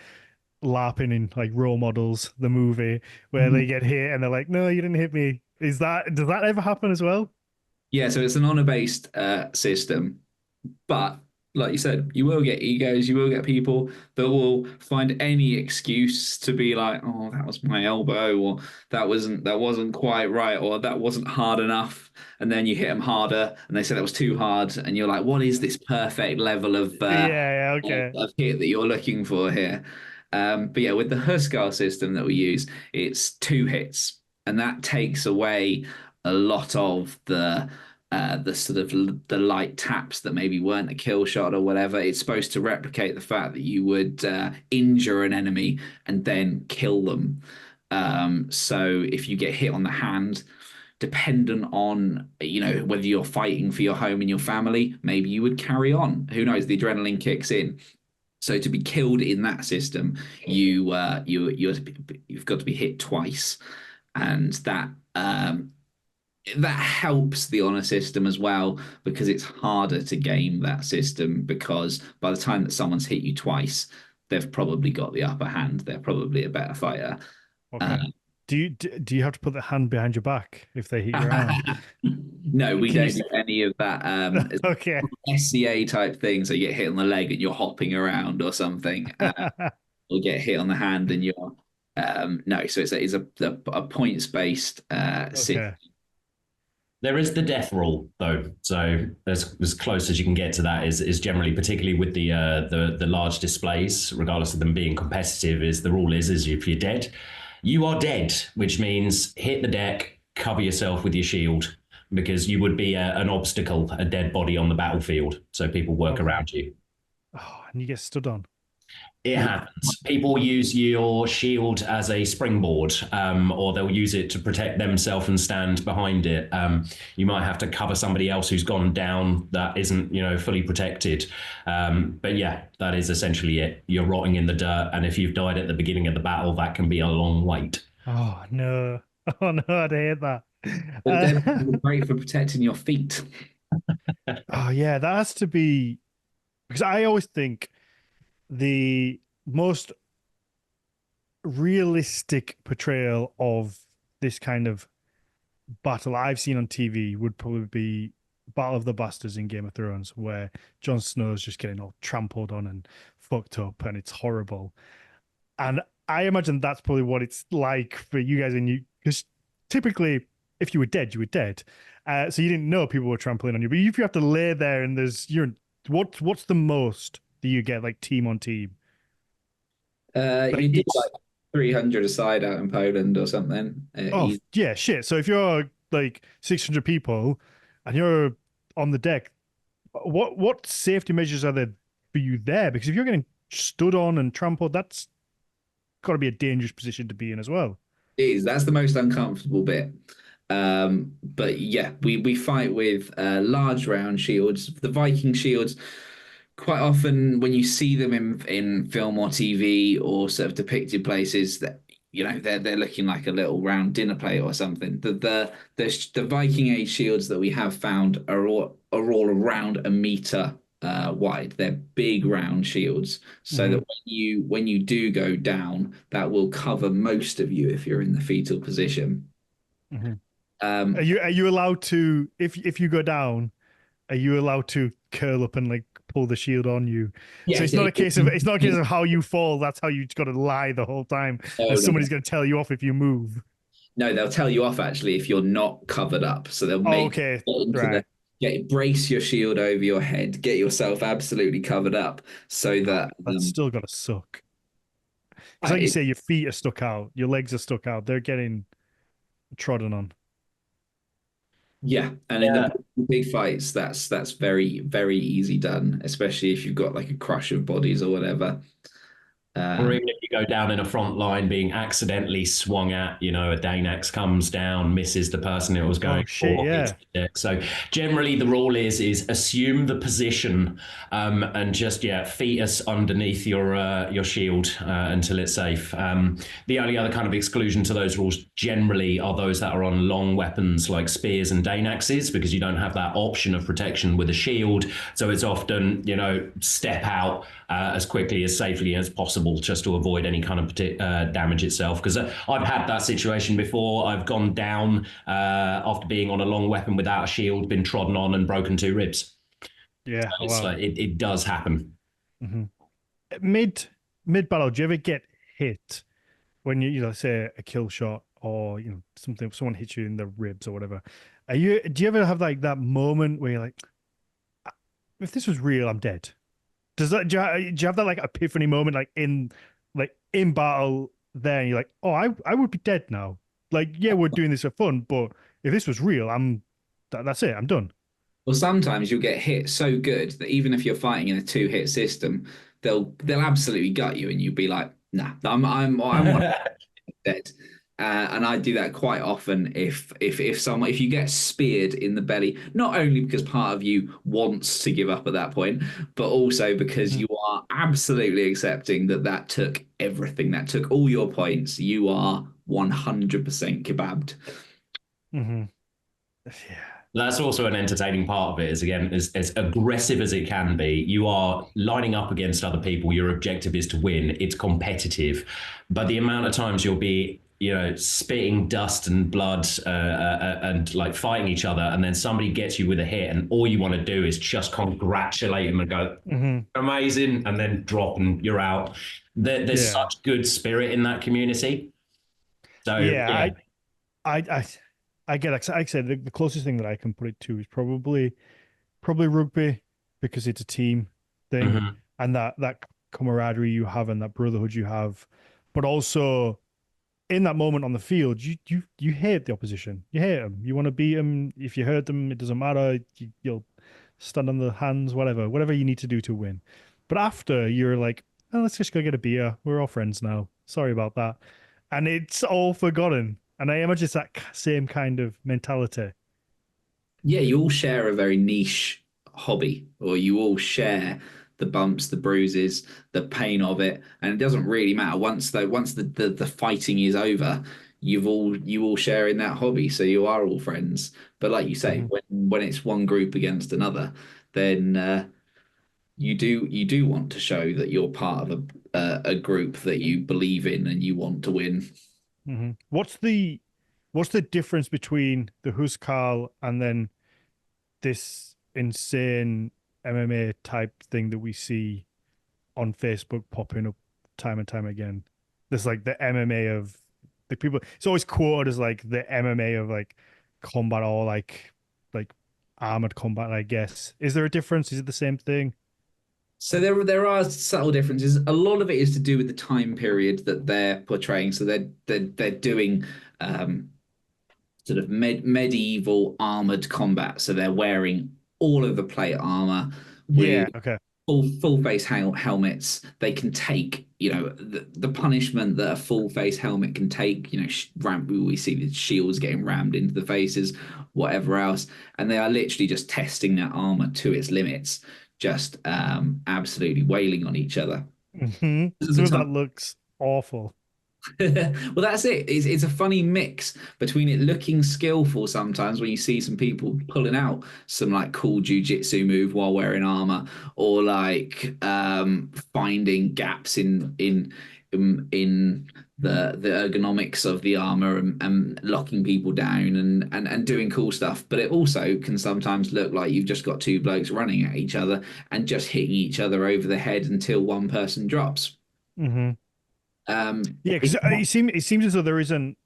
LARPing in like Role Models, the movie, where they get hit and they're like, no, you didn't hit me. Does that ever happen as well? Yeah, so it's an honor-based system, but like you said, you will get egos, you will get people that will find any excuse to be like, "Oh, that was my elbow," or that wasn't quite right," or "that wasn't hard enough." And then you hit them harder, and they say that was too hard, and you're like, "What is this perfect level Yeah, okay. of hit that you're looking for here?" But yeah, with the Huscarl system that we use, it's two hits, and that takes away a lot of the sort of the light taps that maybe weren't a kill shot or whatever. It's supposed to replicate the fact that you would injure an enemy and then kill them. So if you get hit on the hand, dependent on whether you're fighting for your home and your family, maybe you would carry on. Who knows? The adrenaline kicks in. So to be killed in that system, you've got to be hit twice, and that helps the honor system as well because it's harder to game that system because by the time that someone's hit you twice, they've probably got the upper hand. They're probably a better fighter. Okay. Do you have to put the hand behind your back if they hit your arm? No, we Can don't do any of that. Okay. SCA type thing. So you get hit on the leg and you're hopping around or something, or get hit on the hand and you're no. So it's a points based system. Okay. There is the death rule, though. So as close as you can get to that is generally, particularly with the large displays, regardless of them being competitive, is the rule is if you're dead, you are dead, which means hit the deck, cover yourself with your shield, because you would be an obstacle, a dead body on the battlefield. So people work around you. Oh, and you get stood on. It happens. People use your shield as a springboard, or they'll use it to protect themselves and stand behind it. You might have to cover somebody else who's gone down that isn't, fully protected. But yeah, that is essentially it. You're rotting in the dirt, and if you've died at the beginning of the battle, that can be a long wait. Oh no! Oh no! I'd hate that. But they're great for protecting your feet. Oh yeah, that has to be because I always think the most realistic portrayal of this kind of battle I've seen on TV would probably be Battle of the Bastards in Game of Thrones, where Jon Snow's just getting all trampled on and fucked up, and it's horrible. And I imagine that's probably what it's like for you guys, and you because typically, if you were dead, you were dead. So you didn't know people were trampling on you. But if you have to lay there and what's the most that you get like team on team? You do like 300 a side out in Poland or something. Yeah, shit. So if you're like 600 people and you're on the deck, what safety measures are there for you there? Because if you're getting stood on and trampled, that's got to be a dangerous position to be in as well. It is. That's the most uncomfortable bit. But yeah, we fight with large round shields. The Viking shields, quite often when you see them in film or TV or sort of depicted places, that they're looking like a little round dinner plate or something. The Viking Age shields that we have found are all around a meter wide. They're big round shields, so that when you do go down, that will cover most of you if you're in the fetal position. Mm-hmm. Are you allowed to, if you go down, are you allowed to curl up and like pull the shield on you? Yeah, so it's not a case of how you fall. That's how you just got to lie the whole time, and somebody's going to tell you off if you move. No, they'll tell you off actually if you're not covered up. So they'll make brace your shield over your head, get yourself absolutely covered up, so that that's still got to suck. Because like you say, your feet are stuck out, your legs are stuck out. They're getting trodden on. Yeah, and in the big fights, that's very, very easy done, especially if you've got like a crush of bodies or whatever. Or even if you go down in a front line being accidentally swung at, a Dane axe comes down, misses the person it was going for. Yeah. So generally the rule is assume the position and just, feet us underneath your shield until it's safe. The only other kind of exclusion to those rules generally are those that are on long weapons like spears and Dane axes, because you don't have that option of protection with a shield. So it's often, step out as quickly, as safely as possible, just to avoid any kind of damage itself. Because I've had that situation before. I've gone down after being on a long weapon without a shield, been trodden on and broken 2 ribs. Yeah, so it does happen. Mm-hmm. Mid battle, do you ever get hit when you say a kill shot or someone hits you in the ribs or whatever? Do you ever have like that moment where you're like, if this was real, I'm dead? Do you have that like epiphany moment like in battle there and you're like, oh, I would be dead now. Like, yeah, we're doing this for fun, but if this was real, that's it, I'm done. Well, sometimes you'll get hit so good that even if you're fighting in a 2-hit system, they'll absolutely gut you and you'll be like, nah, I'm dead. And I do that quite often if you get speared in the belly, not only because part of you wants to give up at that point, but also because you are absolutely accepting that took everything, that took all your points. You are 100% kebabbed. Mm-hmm. Yeah. That's also an entertaining part of it, is again, as aggressive as it can be, you are lining up against other people. Your objective is to win. It's competitive. But the amount of times you'll be spitting dust and blood and like fighting each other, and then somebody gets you with a hit and all you want to do is just congratulate them and go, amazing, and then drop and you're out. There's such good spirit in that community. So I get it. Like I said, the closest thing that I can put it to is probably rugby, because it's a team thing and that camaraderie you have and that brotherhood you have, but also in that moment on the field, you hate the opposition. You hate them. You want to beat them. If you hurt them, it doesn't matter. You'll stand on the hands, whatever you need to do to win. But after, you're like, oh, let's just go get a beer. We're all friends now. Sorry about that. And it's all forgotten. And I imagine it's that same kind of mentality. Yeah, you all share a very niche hobby, or you all share the bumps, the bruises, the pain of it, and it doesn't really matter once the fighting is over. You all share in that hobby, so you are all friends. But like you say, when it's one group against another, then you do want to show that you're part of a group that you believe in and you want to win. Mm-hmm. What's the difference between the Huscarl and then this insane MMA type thing that we see on Facebook popping up time and time again? There's like the MMA of the people. It's always quoted as like the MMA of like combat, or like armored combat, I guess. Is there a difference? Is it the same thing? So there are subtle differences. A lot of it is to do with the time period that they're portraying. So they're doing sort of medieval armored combat. So they're wearing all of the plate armor with Yeah. Okay. full face helmets. They can take, the punishment that a full face helmet can take. We see the shields getting rammed into the faces, whatever else, and they are literally just testing that armor to its limits, just absolutely wailing on each other. Some of that looks awful. Well, that's it. It's a funny mix between it looking skillful sometimes when you see some people pulling out some like cool jujitsu move while wearing armor, or like finding gaps in the ergonomics of the armor and locking people down and doing cool stuff. But it also can sometimes look like you've just got two blokes running at each other and just hitting each other over the head until one person drops. Mm-hmm. Yeah, because it seems as though there isn't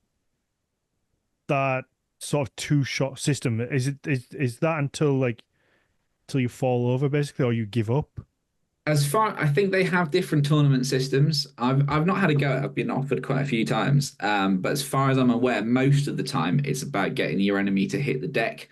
that sort of two-shot system. Is that until you fall over basically, or you give up? I think they have different tournament systems. I've not had a go. I've been offered quite a few times. But as far as I'm aware, most of the time it's about getting your enemy to hit the deck.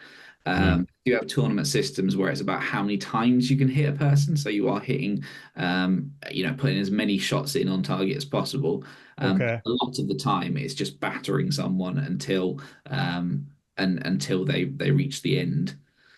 You have tournament systems where it's about how many times you can hit a person. So you are hitting, putting as many shots in on target as possible. Okay. A lot of the time it's just battering someone until they reach the end.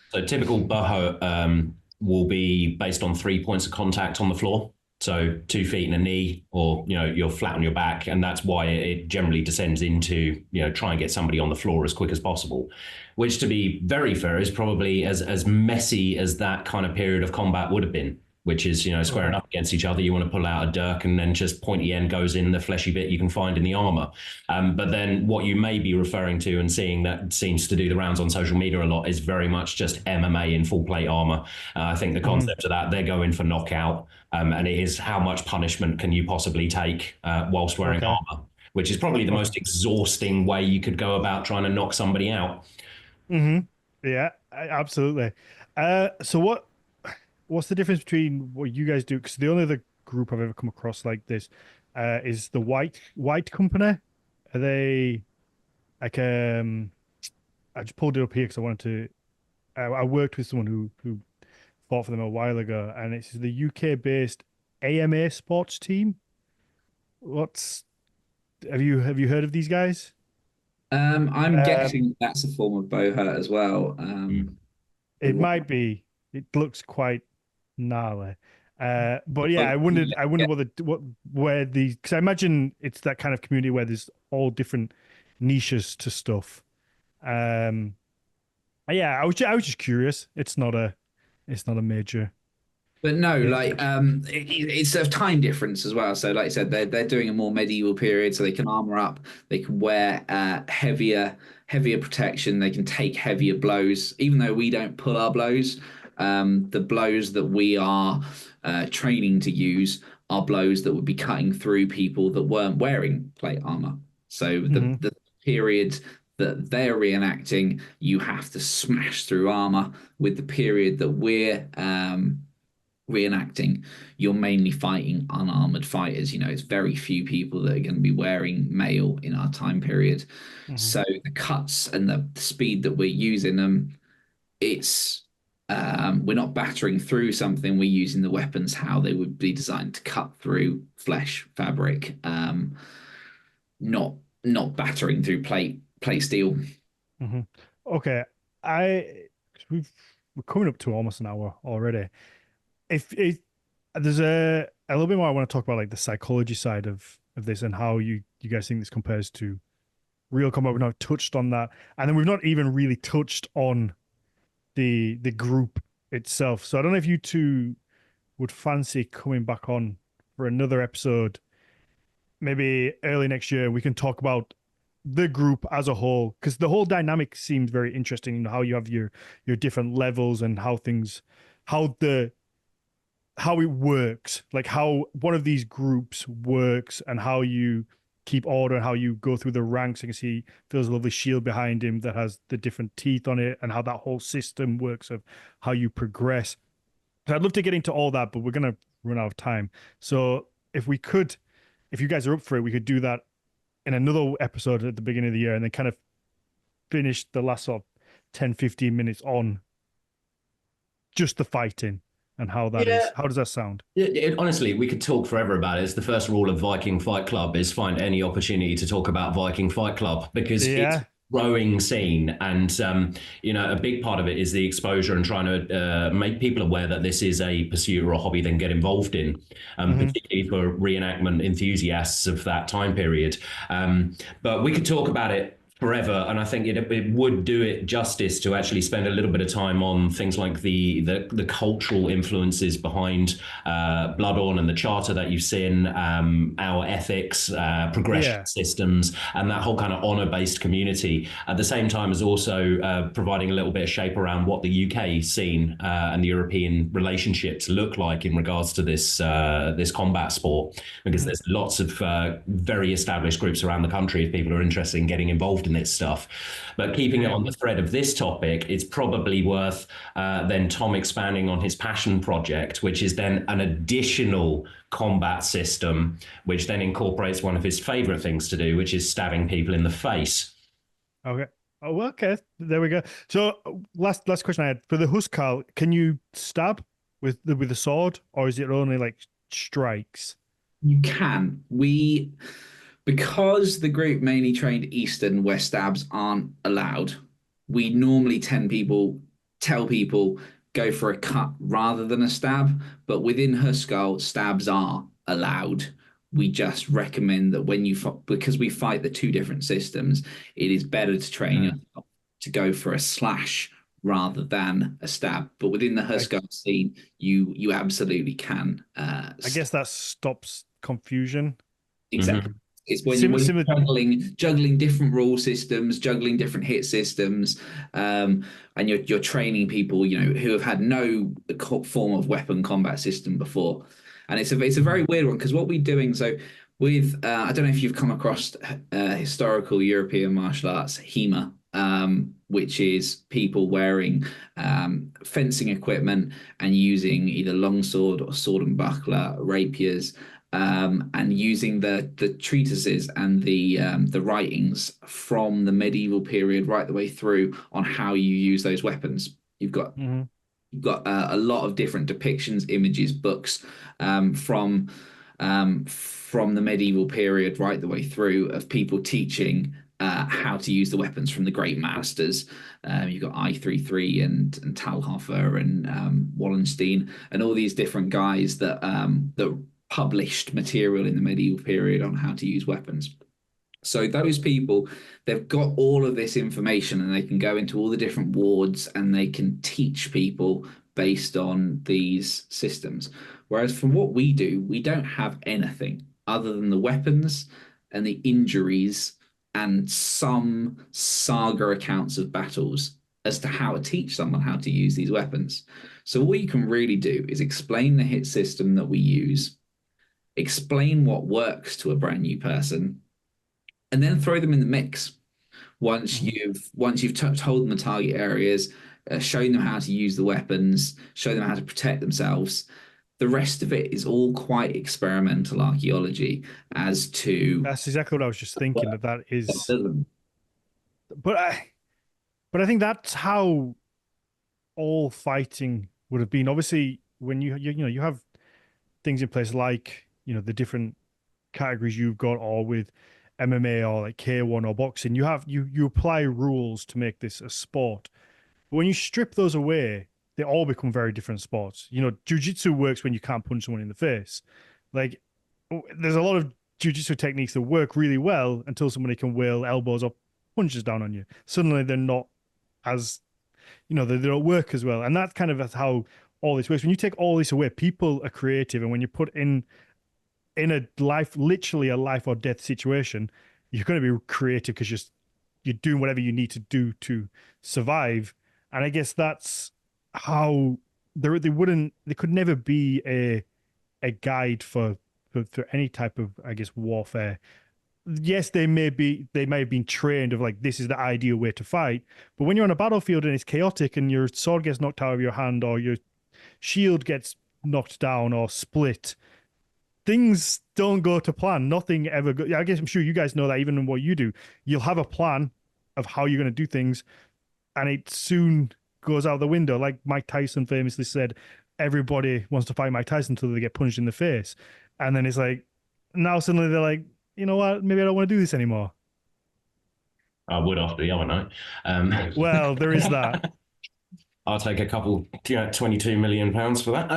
So typical boho will be based on 3 points of contact on the floor. So 2 feet and a knee, or you're flat on your back, and that's why it generally descends into try and get somebody on the floor as quick as possible. Which, to be very fair, is probably as messy as that kind of period of combat would have been. Which is squaring up against each other. You want to pull out a dirk, and then just pointy end goes in the fleshy bit you can find in the armor. But then what you may be referring to and seeing that seems to do the rounds on social media a lot is very much just MMA in full plate armor. I think the concept of that, they're going for knockout, and it is how much punishment can you possibly take whilst wearing armor, which is probably the most exhausting way you could go about trying to knock somebody out. Yeah, absolutely. So what's the difference between what you guys do? Because the only other group I've ever come across like this is the White Company. Are they like I just pulled it up here because I wanted to. I worked with someone who fought for them a while ago, and it's the UK based AMA sports team. Have you heard of these guys? I'm guessing that's a form of bow hurt as well. It might be. It looks quite gnarly. But yeah, I wondered where these, because I imagine it's that kind of community where there's all different niches to stuff. Yeah, I was just curious. It's not a major. But no, it's a time difference as well. So, like I said, they're doing a more medieval period, so they can armor up, they can wear heavier protection, they can take heavier blows. Even though we don't pull our blows, the blows that we are training to use are blows that would be cutting through people that weren't wearing plate armor. So the period that they're reenacting, you have to smash through armor. With the period that we're reenacting, you're mainly fighting unarmored fighters. It's very few people that are going to be wearing mail in our time period. So the cuts and the speed that we're using them, it's we're not battering through something. We're using the weapons how they would be designed to cut through flesh fabric, not battering through plate steel. Okay, we're coming up to almost an hour already. If there's a little bit more I want to talk about, like the psychology side of this and how you guys think this compares to real combat. We've not touched on that, and then we've not even really touched on the group itself. So I don't know if you two would fancy coming back on for another episode, maybe early next year. We can talk about the group as a whole, because the whole dynamic seems very interesting. How you have your different levels and how it works, like how one of these groups works and how you keep order and how you go through the ranks. You can see Phil's lovely shield behind him that has the different teeth on it and how that whole system works of how you progress. So I'd love to get into all that, but we're going to run out of time. So if you guys are up for it, we could do that in another episode at the beginning of the year and then kind of finished the last sort of 10, 15 minutes on just the fighting and how that is. How does that sound? Honestly, we could talk forever about it. It's the first rule of Viking Fight Club is find any opportunity to talk about Viking Fight Club because it's a growing scene. And, a big part of it is the exposure and trying to make people aware that this is a pursuit or a hobby they can get involved in, particularly for reenactment enthusiasts of that time period. But we could talk about it forever, and I think it would do it justice to actually spend a little bit of time on things like the cultural influences behind Blodorn and the charter that you've seen, our ethics, progression systems, and that whole kind of honor-based community. At the same time as also providing a little bit of shape around what the UK scene and the European relationships look like in regards to this combat sport, because there's lots of very established groups around the country if people are interested in getting involved in this stuff. But keeping it on the thread of this topic, it's probably worth then Tom expanding on his passion project, which is then an additional combat system, which then incorporates one of his favorite things to do, which is stabbing people in the face. Okay. Oh, okay. There we go. So last question I had for the Huscarl, can you stab with the sword, or is it only like strikes? You can. Because the group mainly trained Eastern, where stabs aren't allowed, we normally tell people go for a cut rather than a stab. But within Huscarl, stabs are allowed. We just recommend that because we fight the two different systems, it is better to train yourself to go for a slash rather than a stab. But within the Huscarl scene, you absolutely can. I guess that stops confusion. Exactly. It's when you're juggling different rule systems, juggling different hit systems, and you're training people, who have had no form of weapon combat system before, and it's a very weird one because what we're doing. So with I don't know if you've come across historical European martial arts HEMA, which is people wearing fencing equipment and using either longsword or sword and buckler, rapiers. And using the treatises and the writings from the medieval period right the way through on how you use those weapons. You've got a lot of different depictions, images, books from the medieval period right the way through of people teaching how to use the weapons from the great masters. You've got I33 and Talhofer and Wallenstein and all these different guys that published material in the medieval period on how to use weapons. So those people, they've got all of this information and they can go into all the different wards and they can teach people based on these systems. Whereas from what we do, we don't have anything other than the weapons and the injuries and some saga accounts of battles as to how to teach someone how to use these weapons. So all you can really do is explain the hit system that we use, explain what works to a brand new person, and then throw them in the mix. Once you've told them the target areas, shown them how to use the weapons, show them how to protect themselves, the rest of it is all quite experimental archaeology as to. That's exactly what I was just thinking. That is, but I think that's how all fighting would have been. Obviously, when you have things in place like the different categories you've got, or with MMA or like K1 or boxing, you apply rules to make this a sport. But when you strip those away, they all become very different sports. Jiu-jitsu works when you can't punch someone in the face. Like, there's a lot of jiu-jitsu techniques that work really well until somebody can wheel elbows or punches down on you. Suddenly they're not as, they don't work as well. And that's kind of how all this works. When you take all this away, people are creative. And when you put in literally a life or death situation, you're going to be creative because you're doing whatever you need to do to survive. And I guess that's how they could never be a guide for any type of, I guess, warfare. Yes, they may have been trained of like, this is the ideal way to fight. But when you're on a battlefield and it's chaotic and your sword gets knocked out of your hand or your shield gets knocked down or split, things don't go to plan. Nothing ever goes. I guess I'm sure you guys know that even in what you do, you'll have a plan of how you're going to do things, and it soon goes out the window. Like Mike Tyson famously said, everybody wants to fight Mike Tyson until they get punched in the face, and then it's like now suddenly they're like, you know what, maybe I don't want to do this anymore. I would after the other night. Well, there is that. I'll take a couple, 22 million pounds for that.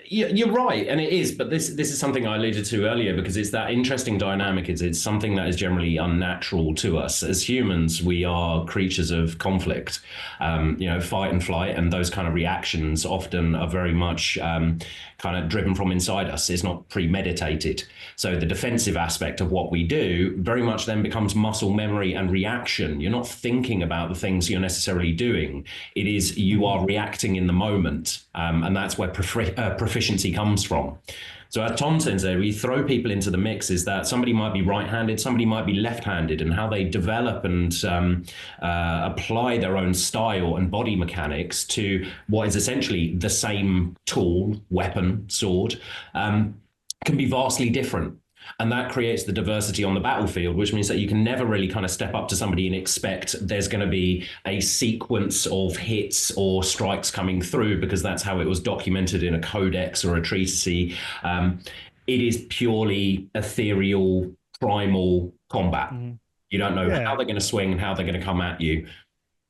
You're right, and it is. But this is something I alluded to earlier because it's that interesting dynamic. It's something that is generally unnatural to us as humans. We are creatures of conflict, fight and flight, and those kind of reactions often are very much kind of driven from inside us. It's not premeditated. So the defensive aspect of what we do very much then becomes muscle memory and reaction. You're not thinking about the things you're necessarily doing. It is you are reacting in the moment, and that's where proficiency comes from. So as Tom says there, we throw people into the mix is that somebody might be right-handed, somebody might be left-handed, and how they develop and apply their own style and body mechanics to what is essentially the same tool, weapon, sword, can be vastly different. And that creates the diversity on the battlefield, which means that you can never really kind of step up to somebody and expect there's going to be a sequence of hits or strikes coming through, because that's how it was documented in a codex or a treatise. It is purely ethereal, primal combat. You don't know how they're going to swing and how they're going to come at you.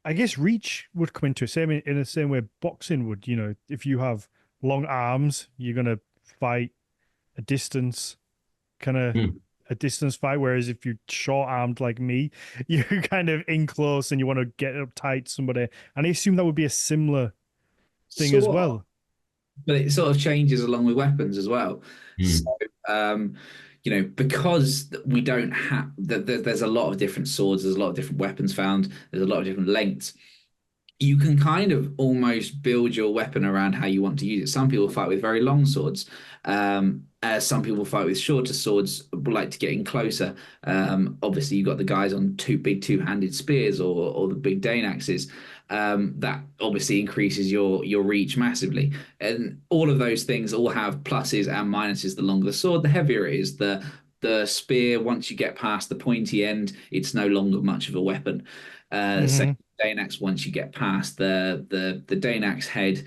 I guess reach would come into it in the same way boxing would. You know, if you have long arms, you're going to fight a distance. Kind of a distance fight, whereas if you're short-armed like me, you're kind of in close and you want to get up tight to somebody. And I assume that would be a similar thing as well. But it sort of changes along with weapons as well. So, because we don't have, there's a lot of different swords, there's a lot of different weapons found, there's a lot of different lengths. You can kind of almost build your weapon around how you want to use it. Some people fight with very long swords. Some people fight with shorter swords, like to get in closer. Obviously, you've got the guys on big two-handed spears or the big Dane axes. That obviously increases your reach massively. And all of those things all have pluses and minuses. The longer the sword, the heavier it is. The spear, once you get past the pointy end, it's no longer much of a weapon. Same Dane axe, once you get past the Dane axe head,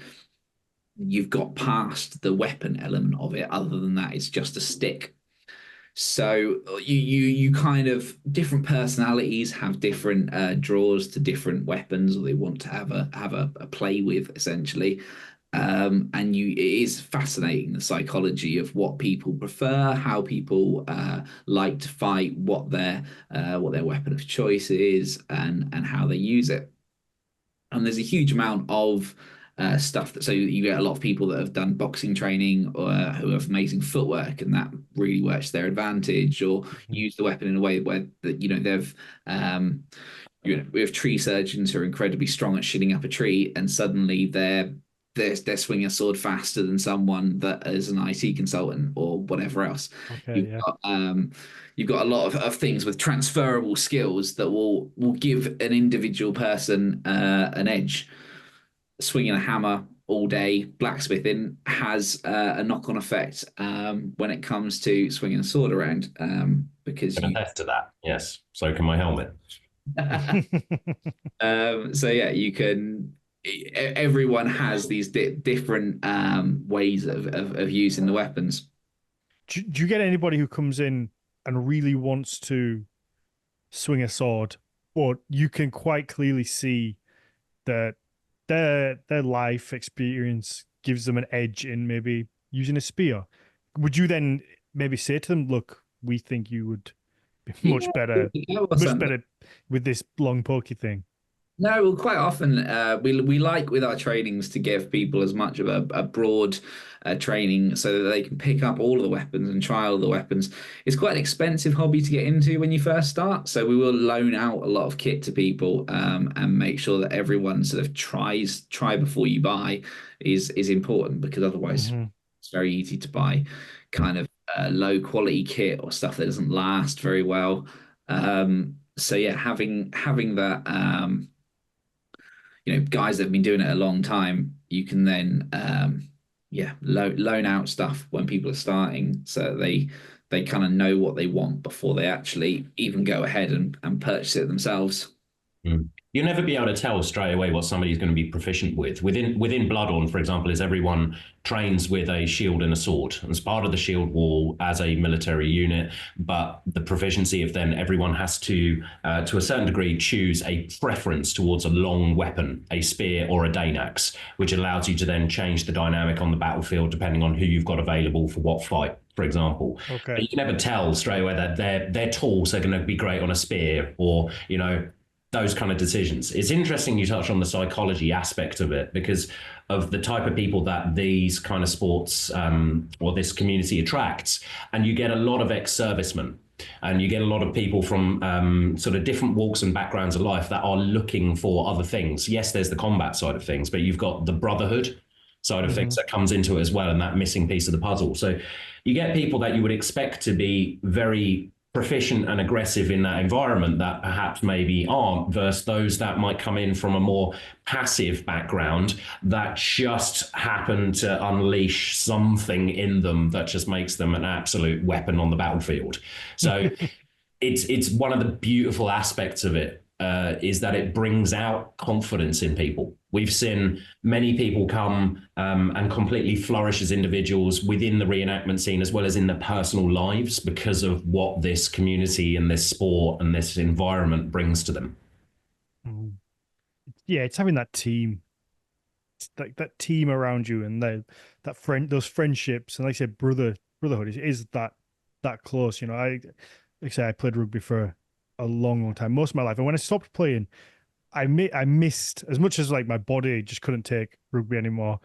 you've got past the weapon element of it. Other than that, it's just a stick. So you kind of, different personalities have different draws to different weapons, or they want to have a play with, essentially. It is fascinating, the psychology of what people prefer, how people like to fight, what their weapon of choice is, and how they use it. And there's a huge amount of stuff so you get a lot of people that have done boxing training or who have amazing footwork, and that really works to their advantage, or use the weapon in a way where they've we have tree surgeons who are incredibly strong at shitting up a tree, and suddenly they're swinging a sword faster than someone that is an IT consultant or whatever else. You've got a lot of things with transferable skills that will give an individual person an edge. Swinging a hammer all day, blacksmithing, has a knock-on effect when it comes to swinging a sword around. Because you attest to that, yes. So can my helmet. You can. Everyone has these different ways of using the weapons. Do you get anybody who comes in and really wants to swing a sword, but you can quite clearly see that their life experience gives them an edge in maybe using a spear? Would you then maybe say to them, look, we think you would be much better with this long pokey thing? No, well, quite often we like with our trainings to give people as much of a broad training so that they can pick up all of the weapons and try all the weapons. It's quite an expensive hobby to get into when you first start, so we will loan out a lot of kit to people and make sure that everyone sort of try before you buy is important, because otherwise it's very easy to buy kind of low quality kit or stuff that doesn't last very well. Having that. Guys that have been doing it a long time, you can then loan out stuff when people are starting, so they they kind of know what they want before they actually even go ahead and purchase it themselves. You'll never be able to tell straight away what somebody's going to be proficient with. Within Blodorn, for example, is everyone trains with a shield and a sword. And as part of the shield wall as a military unit, but the proficiency of then everyone has to a certain degree, choose a preference towards a long weapon, a spear or a Danax, which allows you to then change the dynamic on the battlefield depending on who you've got available for what fight, for example. Okay. But you can never tell straight away that their tools are going to be great on a spear, or, you know, those kind of decisions. It's interesting you touch on the psychology aspect of it, because of the type of people that these kind of sports or this community attracts. And you get a lot of ex-servicemen, and you get a lot of people from sort of different walks and backgrounds of life that are looking for other things. Yes, there's the combat side of things, but you've got the brotherhood side of things that comes into it as well, and that missing piece of the puzzle. So you get people that you would expect to be very proficient and aggressive in that environment that perhaps maybe aren't, versus those that might come in from a more passive background that just happen to unleash something in them that just makes them an absolute weapon on the battlefield. So it's one of the beautiful aspects of it, is that it brings out confidence in people. We've seen many people come and completely flourish as individuals within the reenactment scene, as well as in their personal lives, because of what this community and this sport and this environment brings to them. Yeah, it's having that team. It's like that team around you, and those friendships, and like I said, brotherhood is that close. You know, like I say, I played rugby for a long time, most of my life, and when I stopped playing, I missed, as much as like my body just couldn't take rugby anymore,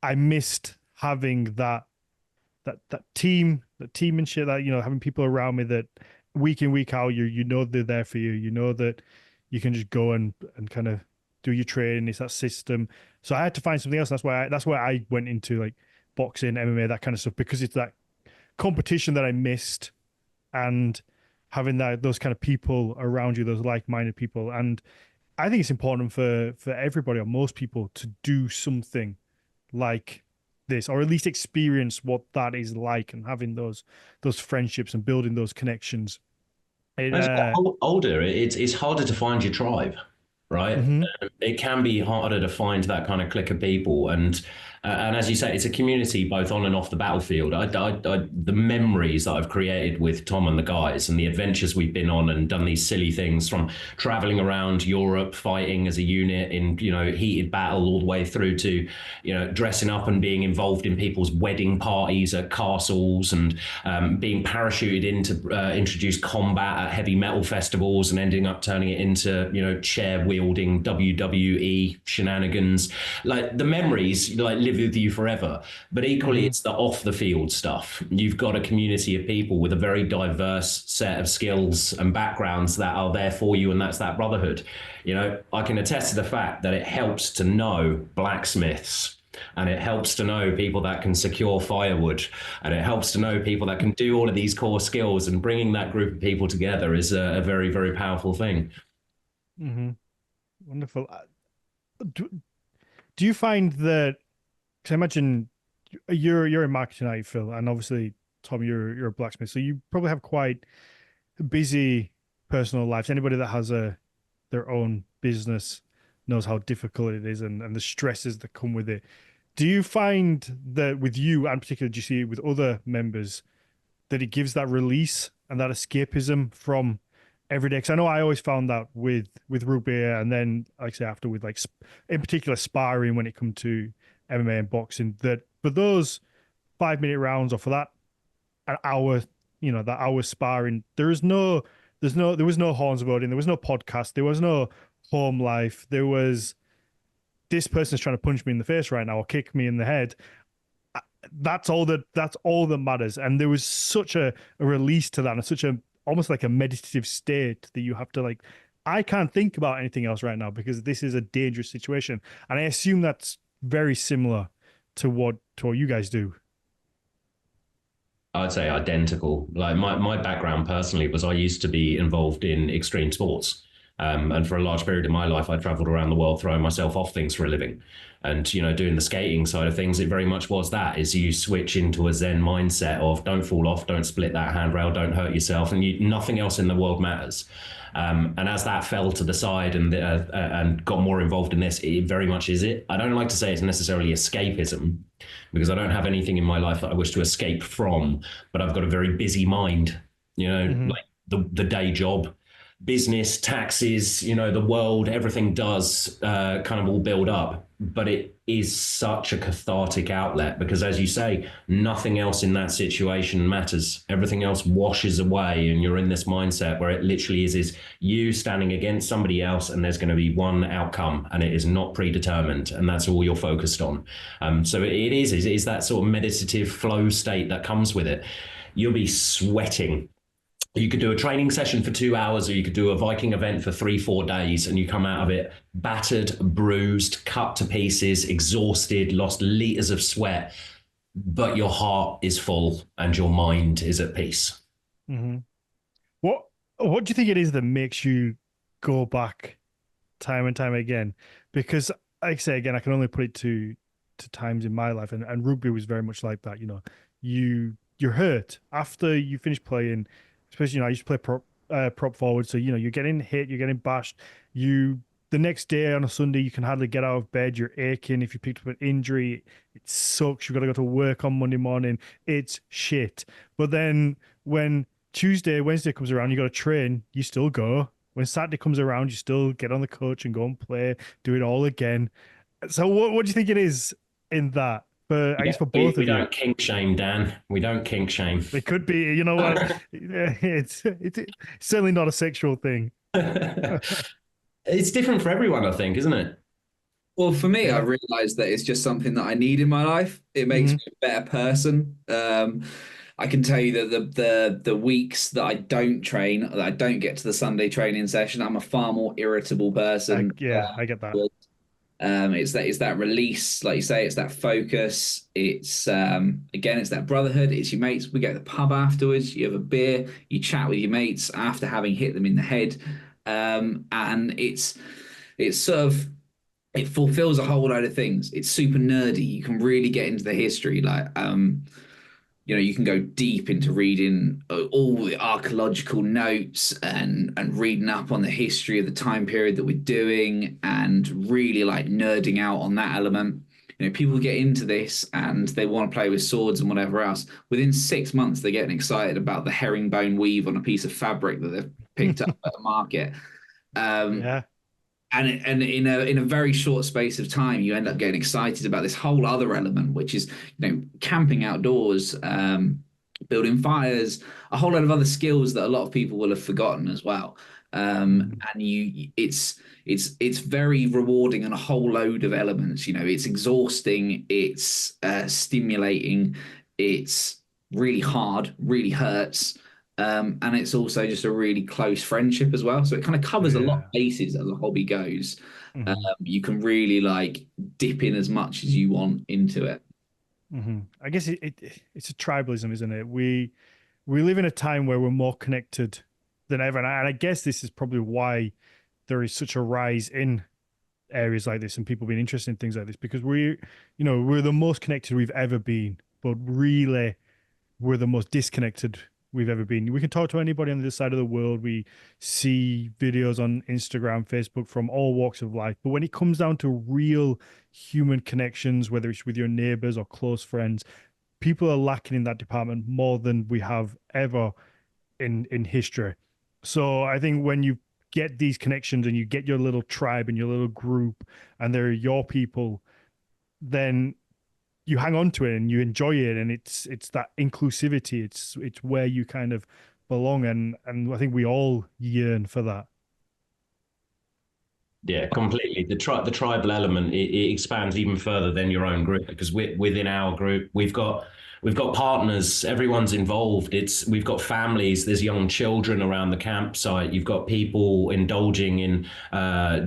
I missed having that team, that teammanship, that, you know, having people around me that week in, week out, you know they're there for you, you know that you can just go and kind of do your training. It's that system. So I had to find something else. That's why I went into like boxing, MMA, that kind of stuff, because it's that competition that I missed, and having those kind of people around you, those like-minded people. And I think it's important for everybody, or most people, to do something like this, or at least experience what that is like, and having those friendships and building those connections. As you get older, it's harder to find your tribe, right? It can be harder to find that kind of clique of people, and as you say, it's a community both on and off the battlefield. The memories that I've created with Tom and the guys, and the adventures we've been on, and done these silly things, from traveling around Europe, fighting as a unit in, you know, heated battle, all the way through to, you know, dressing up and being involved in people's wedding parties at castles, and being parachuted in to introduce combat at heavy metal festivals, and ending up turning it into, you know, chair wielding WWE shenanigans. Like, the memories, like, live with you forever. But equally, it's the off the field stuff. You've got a community of people with a very diverse set of skills and backgrounds that are there for you, and that's that brotherhood. You know, I can attest to the fact that it helps to know blacksmiths, and it helps to know people that can secure firewood, and it helps to know people that can do all of these core skills, and bringing that group of people together is a very, very powerful thing. Wonderful. Do you find that, because I imagine you're in marketing, aren't you, Phil? And obviously, Tom, you're a blacksmith, so you probably have quite busy personal lives. Anybody that has their own business knows how difficult it is, and the stresses that come with it. Do you find that with you, and particularly, do you see it with other members, that it gives that release and that escapism from every day? Because I know I always found that with rugby, and then, like I say, after, with like in particular sparring, when it comes to MMA and boxing, that for those 5-minute rounds, or for that an hour, you know, that hour sparring, there was no horns of Odin, there was no podcast, there was no home life, there was, this person's trying to punch me in the face right now or kick me in the head. That's all that matters. And there was such a release to that, and such a, almost like a meditative state, that you have to, like, I can't think about anything else right now, because this is a dangerous situation. And I assume that's very similar to what you guys do. I'd say identical. Like, my background personally was, I used to be involved in extreme sports. And for a large period of my life, I traveled around the world throwing myself off things for a living. And, you know, doing the skating side of things, it very much was that, is you switch into a Zen mindset of don't fall off, don't split that handrail, don't hurt yourself, and nothing else in the world matters. And as that fell to the side and got more involved in this, it very much is it. I don't like to say it's necessarily escapism, because I don't have anything in my life that I wish to escape from, but I've got a very busy mind, you know, like the day job, business, taxes, you know, the world, everything does kind of all build up. But it is such a cathartic outlet because, as you say, nothing else in that situation matters. Everything else washes away, and you're in this mindset where it literally is you standing against somebody else, and there's going to be one outcome, and it is not predetermined, and that's all you're focused on. So it is that sort of meditative flow state that comes with it. You'll be sweating. You could do a training session for 2 hours, or you could do a Viking event for 3-4 days, and you come out of it battered, bruised, cut to pieces, exhausted, lost liters of sweat, but your heart is full and your mind is at peace. Mm-hmm. What do you think it is that makes you go back time and time again? Because, like I say again, I can only put it to times in my life, and rugby was very much like that. You know, you're hurt after you finish playing. Especially, you know, I used to play prop forward, so you know you're getting hit, you're getting bashed. The next day on a Sunday, you can hardly get out of bed. You're aching. If you picked up an injury, it sucks. You've got to go to work on Monday morning. It's shit. But then when Tuesday, Wednesday comes around, you got to train. You still go. When Saturday comes around, you still get on the coach and go and play. Do it all again. So what do you think it is in that? I guess for both of you. We don't kink shame, Dan. We don't kink shame. It could be, you know what? It's certainly not a sexual thing. It's different for everyone, I think, isn't it? Well, for me, I realized that it's just something that I need in my life. It makes me a better person. I can tell you that the weeks that I don't train, that I don't get to the Sunday training session, I'm a far more irritable person. I get that. It's that release, like you say, it's that focus. It's again, it's that brotherhood. It's your mates. We go to the pub afterwards. You have a beer. You chat with your mates after having hit them in the head, and it's sort of, it fulfills a whole load of things. It's super nerdy. You can really get into the history, like you know, you can go deep into reading all the archaeological notes and reading up on the history of the time period that we're doing, and really like nerding out on that element. You know, people get into this and they want to play with swords and whatever else. Within 6 months, they're getting excited about the herringbone weave on a piece of fabric that they've picked up at the market. And in a very short space of time, you end up getting excited about this whole other element, which is, you know, camping outdoors, building fires, a whole lot of other skills that a lot of people will have forgotten as well. And it's very rewarding on a whole load of elements. You know, it's exhausting, it's stimulating, it's really hard, really hurts. And it's also just a really close friendship as well. So it kind of covers a lot of bases as a hobby goes. You can really like dip in as much as you want into it. I guess it's a tribalism, isn't it? We live in a time where we're more connected than ever. And I guess this is probably why there is such a rise in areas like this and people being interested in things like this, because we're the most connected we've ever been, but really we're the most disconnected we've ever been. We can talk to anybody on the other side of the world. We see videos on Instagram, Facebook from all walks of life. But when it comes down to real human connections, whether it's with your neighbors or close friends, people are lacking in that department more than we have ever in history. So I think when you get these connections and you get your little tribe and your little group and they're your people, then you hang on to it and you enjoy it, and it's that inclusivity. It's where you kind of belong, and I think we all yearn for that. Yeah, completely. The tribal element, it expands even further than your own group, because within our group we've got we've got partners, everyone's involved. We've got families, there's young children around the campsite. You've got people indulging in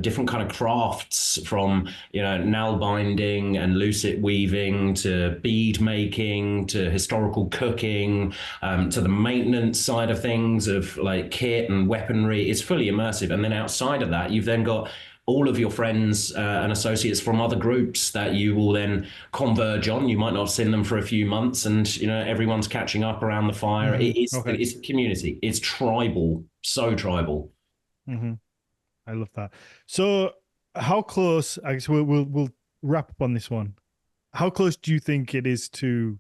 different kind of crafts, from nail binding and lucite weaving to bead making to historical cooking, to the maintenance side of things of like kit and weaponry. It's fully immersive. And then outside of that, you've then got all of your friends and associates from other groups that you will then converge on. You might not have seen them for a few months, and everyone's catching up around the fire. It's community. It's tribal, so tribal. I love that. So, how close? I guess we'll wrap up on this one. How close do you think it is to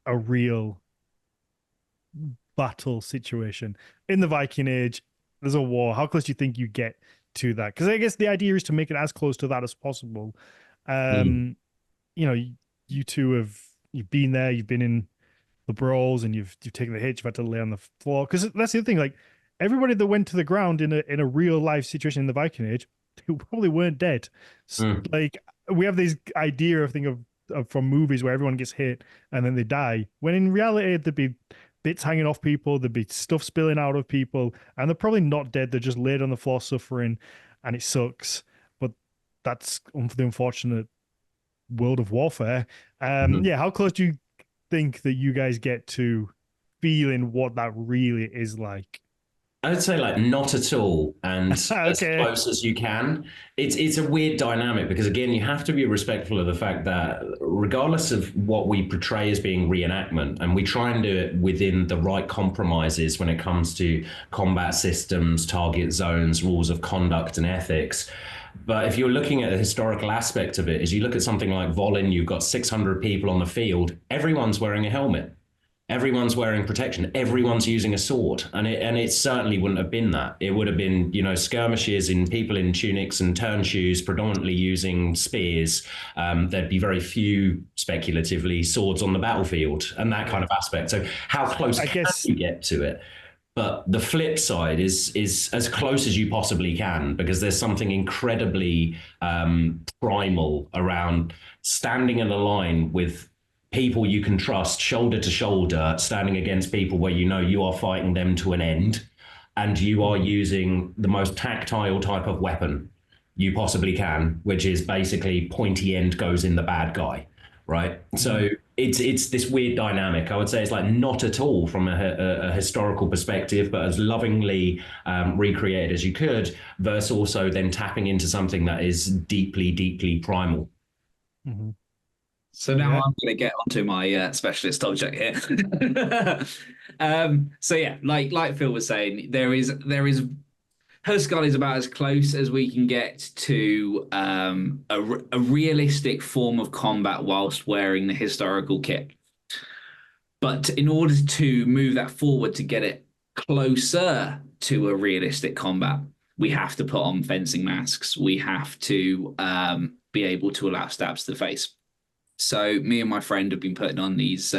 a real battle situation in the Viking Age? There's a war. How close do you think you get to that? Because I guess the idea is to make it as close to that as possible. You two you've been there, you've been in the brawls, and you've taken the hits, you've had to lay on the floor. Because that's the other thing, like everybody that went to the ground in a real life situation in the Viking Age, they probably weren't dead. Like we have this idea of from movies where everyone gets hit and then they die, when in reality there'd be bits hanging off people, there'd be stuff spilling out of people, and they're probably not dead. They're just laid on the floor suffering, and it sucks. But that's the unfortunate world of warfare. Yeah, how close do you think that you guys get to feeling what that really is like? I would say like not at all, and as close as you can. It's a weird dynamic because, again, you have to be respectful of the fact that regardless of what we portray as being reenactment, and we try and do it within the right compromises when it comes to combat systems, target zones, rules of conduct and ethics. But if you're looking at the historical aspect of it, as you look at something like Volin, you've got 600 people on the field, everyone's wearing a helmet. Everyone's wearing protection. Everyone's using a sword, and it certainly wouldn't have been that. It would have been, skirmishes in people in tunics and turn shoes, predominantly using spears. There'd be very few, speculatively, swords on the battlefield and that kind of aspect. So how close can you get to it? But the flip side is as close as you possibly can, because there's something incredibly primal around standing in a line with people you can trust, shoulder to shoulder, standing against people where you are fighting them to an end, and you are using the most tactile type of weapon you possibly can, which is basically pointy end goes in the bad guy, right? So it's this weird dynamic. I would say it's like not at all from a historical perspective, but as lovingly recreated as you could, versus also then tapping into something that is deeply, deeply primal. So now I'm going to get onto my specialist object here. So yeah, like Phil was saying, there is Huscarl is about as close as we can get to a realistic form of combat whilst wearing the historical kit. But in order to move that forward to get it closer to a realistic combat, we have to put on fencing masks. We have to be able to allow stabs to the face. So me and my friend have been putting on these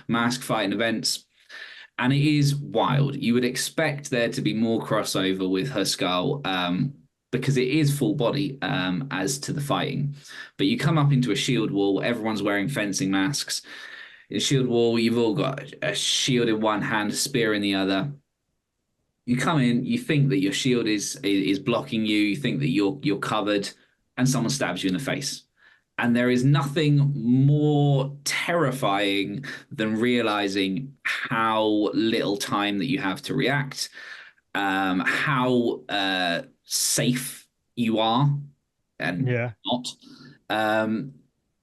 mask fighting events, and it is wild. You would expect there to be more crossover with Huscarl because it is full body as to the fighting. But you come up into a shield wall, everyone's wearing fencing masks. In a shield wall, you've all got a shield in one hand, a spear in the other. You come in, you think that your shield is blocking you, you think that you're covered, and someone stabs you in the face. And there is nothing more terrifying than realizing how little time that you have to react, how safe you are and not.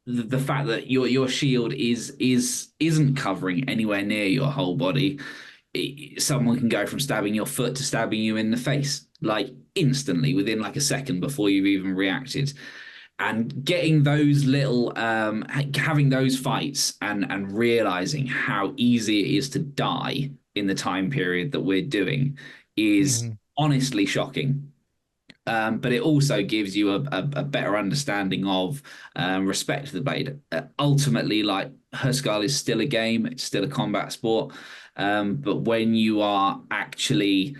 The fact that your shield isn't covering anywhere near your whole body. Someone can go from stabbing your foot to stabbing you in the face, like instantly within like a second before you've even reacted. And getting those little, having those fights and realizing how easy it is to die in the time period that we're doing is honestly shocking. But it also gives you a better understanding of respect for the blade. Ultimately, like Huscarl is still a game, it's still a combat sport. But when you are actually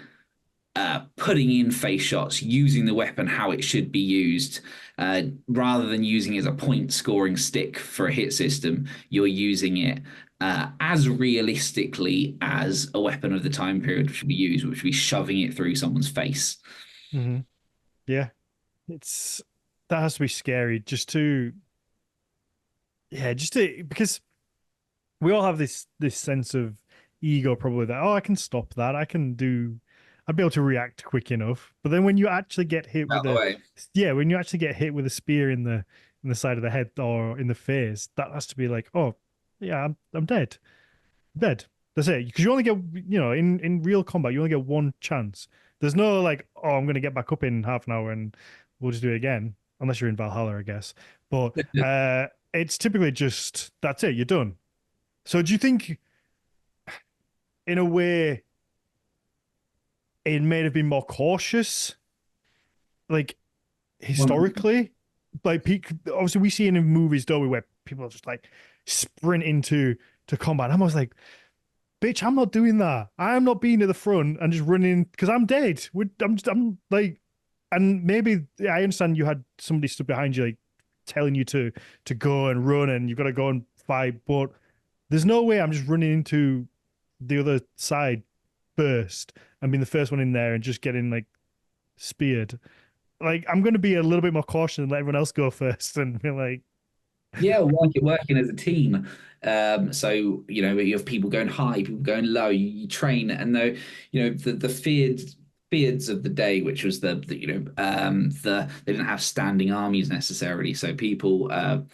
putting in face shots, using the weapon how it should be used, rather than using it as a point scoring stick for a hit system, you're using it as realistically as a weapon of the time period which would be used, which would be shoving it through someone's face. Mm-hmm. Yeah, that has to be scary because we all have this sense of ego probably that, oh, I can stop that, I'd be able to react quick enough. But then when you actually get hit with Out the way. when you actually get hit with a spear in the side of the head or in the face, that has to be like, oh yeah, I'm dead. Dead. That's it. Because you only get, in real combat, you only get one chance. There's no like, oh, I'm going to get back up in half an hour and we'll just do it again, unless you're in Valhalla, I guess. But it's typically just that's it. You're done. So do you think, in a way, it may have been more cautious, like historically? Like, obviously, we see in movies, don't we, where people are just like sprint into combat. I'm always like, bitch, I'm not doing that. I'm not being at the front and just running because I'm dead. I'm like, and maybe I understand you had somebody stood behind you, like telling you to go and run, and you've got to go and fight. But there's no way I'm just running into the other side first and being the first one in there and just getting like speared. Like, I'm going to be a little bit more cautious and let everyone else go first and be like, Yeah, working as a team. So you have people going high, people going low. You train, and the feareds of the day, which was they didn't have standing armies necessarily. So people,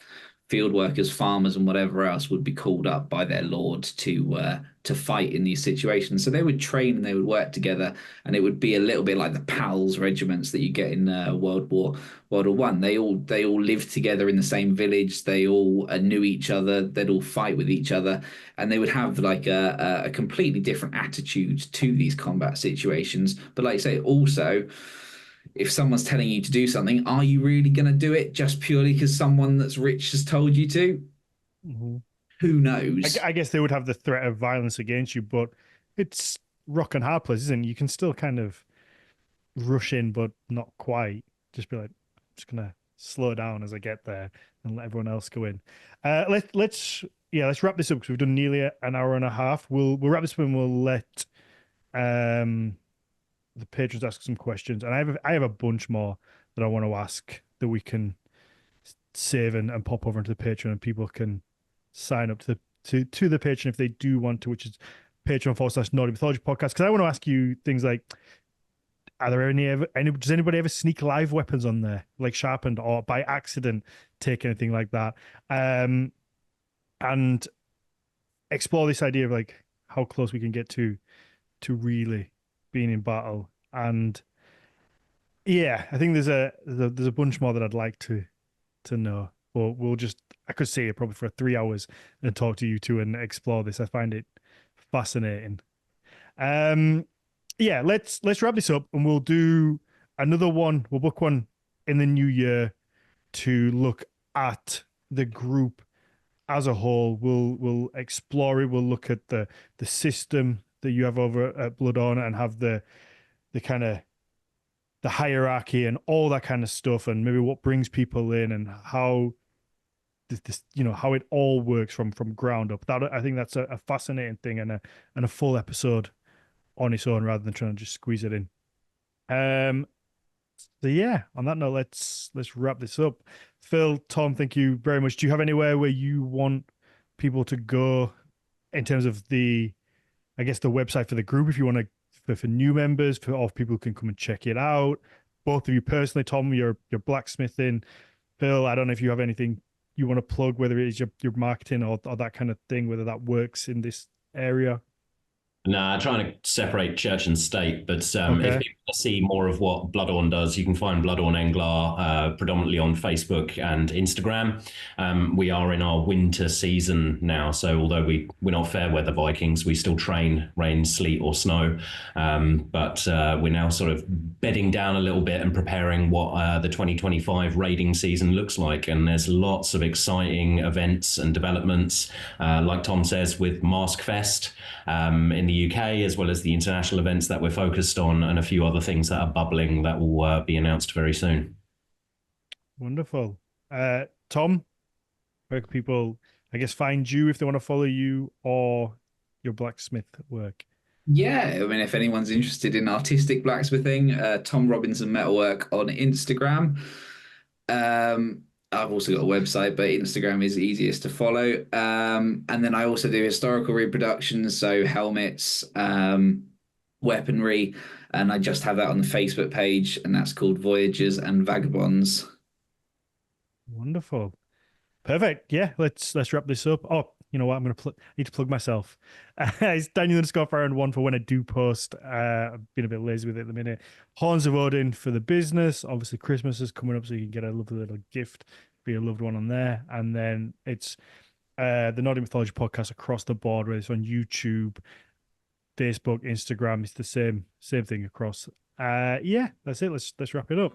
field workers, farmers, and whatever else would be called up by their lord to fight in these situations. So they would train and they would work together, and it would be a little bit like the PALS regiments that you get in World War I. They all lived together in the same village. They all knew each other. They'd all fight with each other, and they would have like a completely different attitude to these combat situations. But like I say, also, if someone's telling you to do something, are you really going to do it just purely because someone that's rich has told you to? mm-hmm. Who knows? I guess they would have the threat of violence against you, but it's rock and hard place, isn't it? You can still kind of rush in, but not quite. Just be like, I'm just gonna slow down as I get there and let everyone else go in. Let's wrap this up because we've done nearly an hour and a half. We'll wrap this up and we'll let the patrons ask some questions, and I have a bunch more that I want to ask that we can save and pop over into the Patreon, and people can sign up to the Patreon if they do want to, which is Patreon.com/Nordic Mythology Podcast. Because I want to ask you things like, are there does anybody ever sneak live weapons on there, like sharpened, or by accident take anything like that? And explore this idea of like how close we can get to really being in battle. And yeah, I think there's a bunch more that I'd like to know. But I could stay here probably for 3 hours and talk to you two and explore this. I find it fascinating. Yeah, let's wrap this up and we'll do another one. We'll book one in the new year to look at the group as a whole. We'll explore it. We'll look at the system that you have over at Blodorn and have the kind of the hierarchy and all that kind of stuff, and maybe what brings people in and how this how it all works from ground up. That, I think that's a fascinating thing and a full episode on its own rather than trying to just squeeze it in. So yeah, on that note, let's wrap this up. Phil, Tom, thank you very much. Do you have anywhere where you want people to go in terms of the website for the group, if you want to, for new members, or if people can come and check it out? Both of you personally, Tom, you're blacksmithing. Phil, I don't know if you have anything you want to plug, whether it is your marketing or that kind of thing, whether that works in this area. Nah, trying to separate church and state, but if Okay. you want to see more of what Blodorn does, you can find Blodorn Englar predominantly on Facebook and Instagram. We are in our winter season now, so although we're not fair weather Vikings, we still train rain, sleet, or snow. But we're now sort of bedding down a little bit and preparing what the 2025 raiding season looks like. And there's lots of exciting events and developments, like Tom says, with Mask Fest in the UK, as well as the international events that we're focused on, and a few other things that are bubbling that will be announced very soon. Wonderful. Tom, where can people I guess, find you if they want to follow you or your blacksmith work? Yeah, I mean, if anyone's interested in artistic blacksmithing, Tom Robinson Metalwork on Instagram. I've also got a website, but Instagram is easiest to follow. And then I also do historical reproductions, so helmets, weaponry, and I just have that on the Facebook page, and that's called Voyagers and Vagabonds. Wonderful. Perfect. Yeah, let's wrap this up. Oh, you know what? I'm gonna need to plug myself. It's Daniel_Farron1 for when I do post. I've been a bit lazy with it at the minute. Horns of Odin for the business. Obviously, Christmas is coming up, so you can get a lovely little gift for your loved one on there. And then it's the Nordic Mythology podcast across the board, whether it's on YouTube, Facebook, Instagram. It's the same thing across. Yeah, that's it. Let's wrap it up.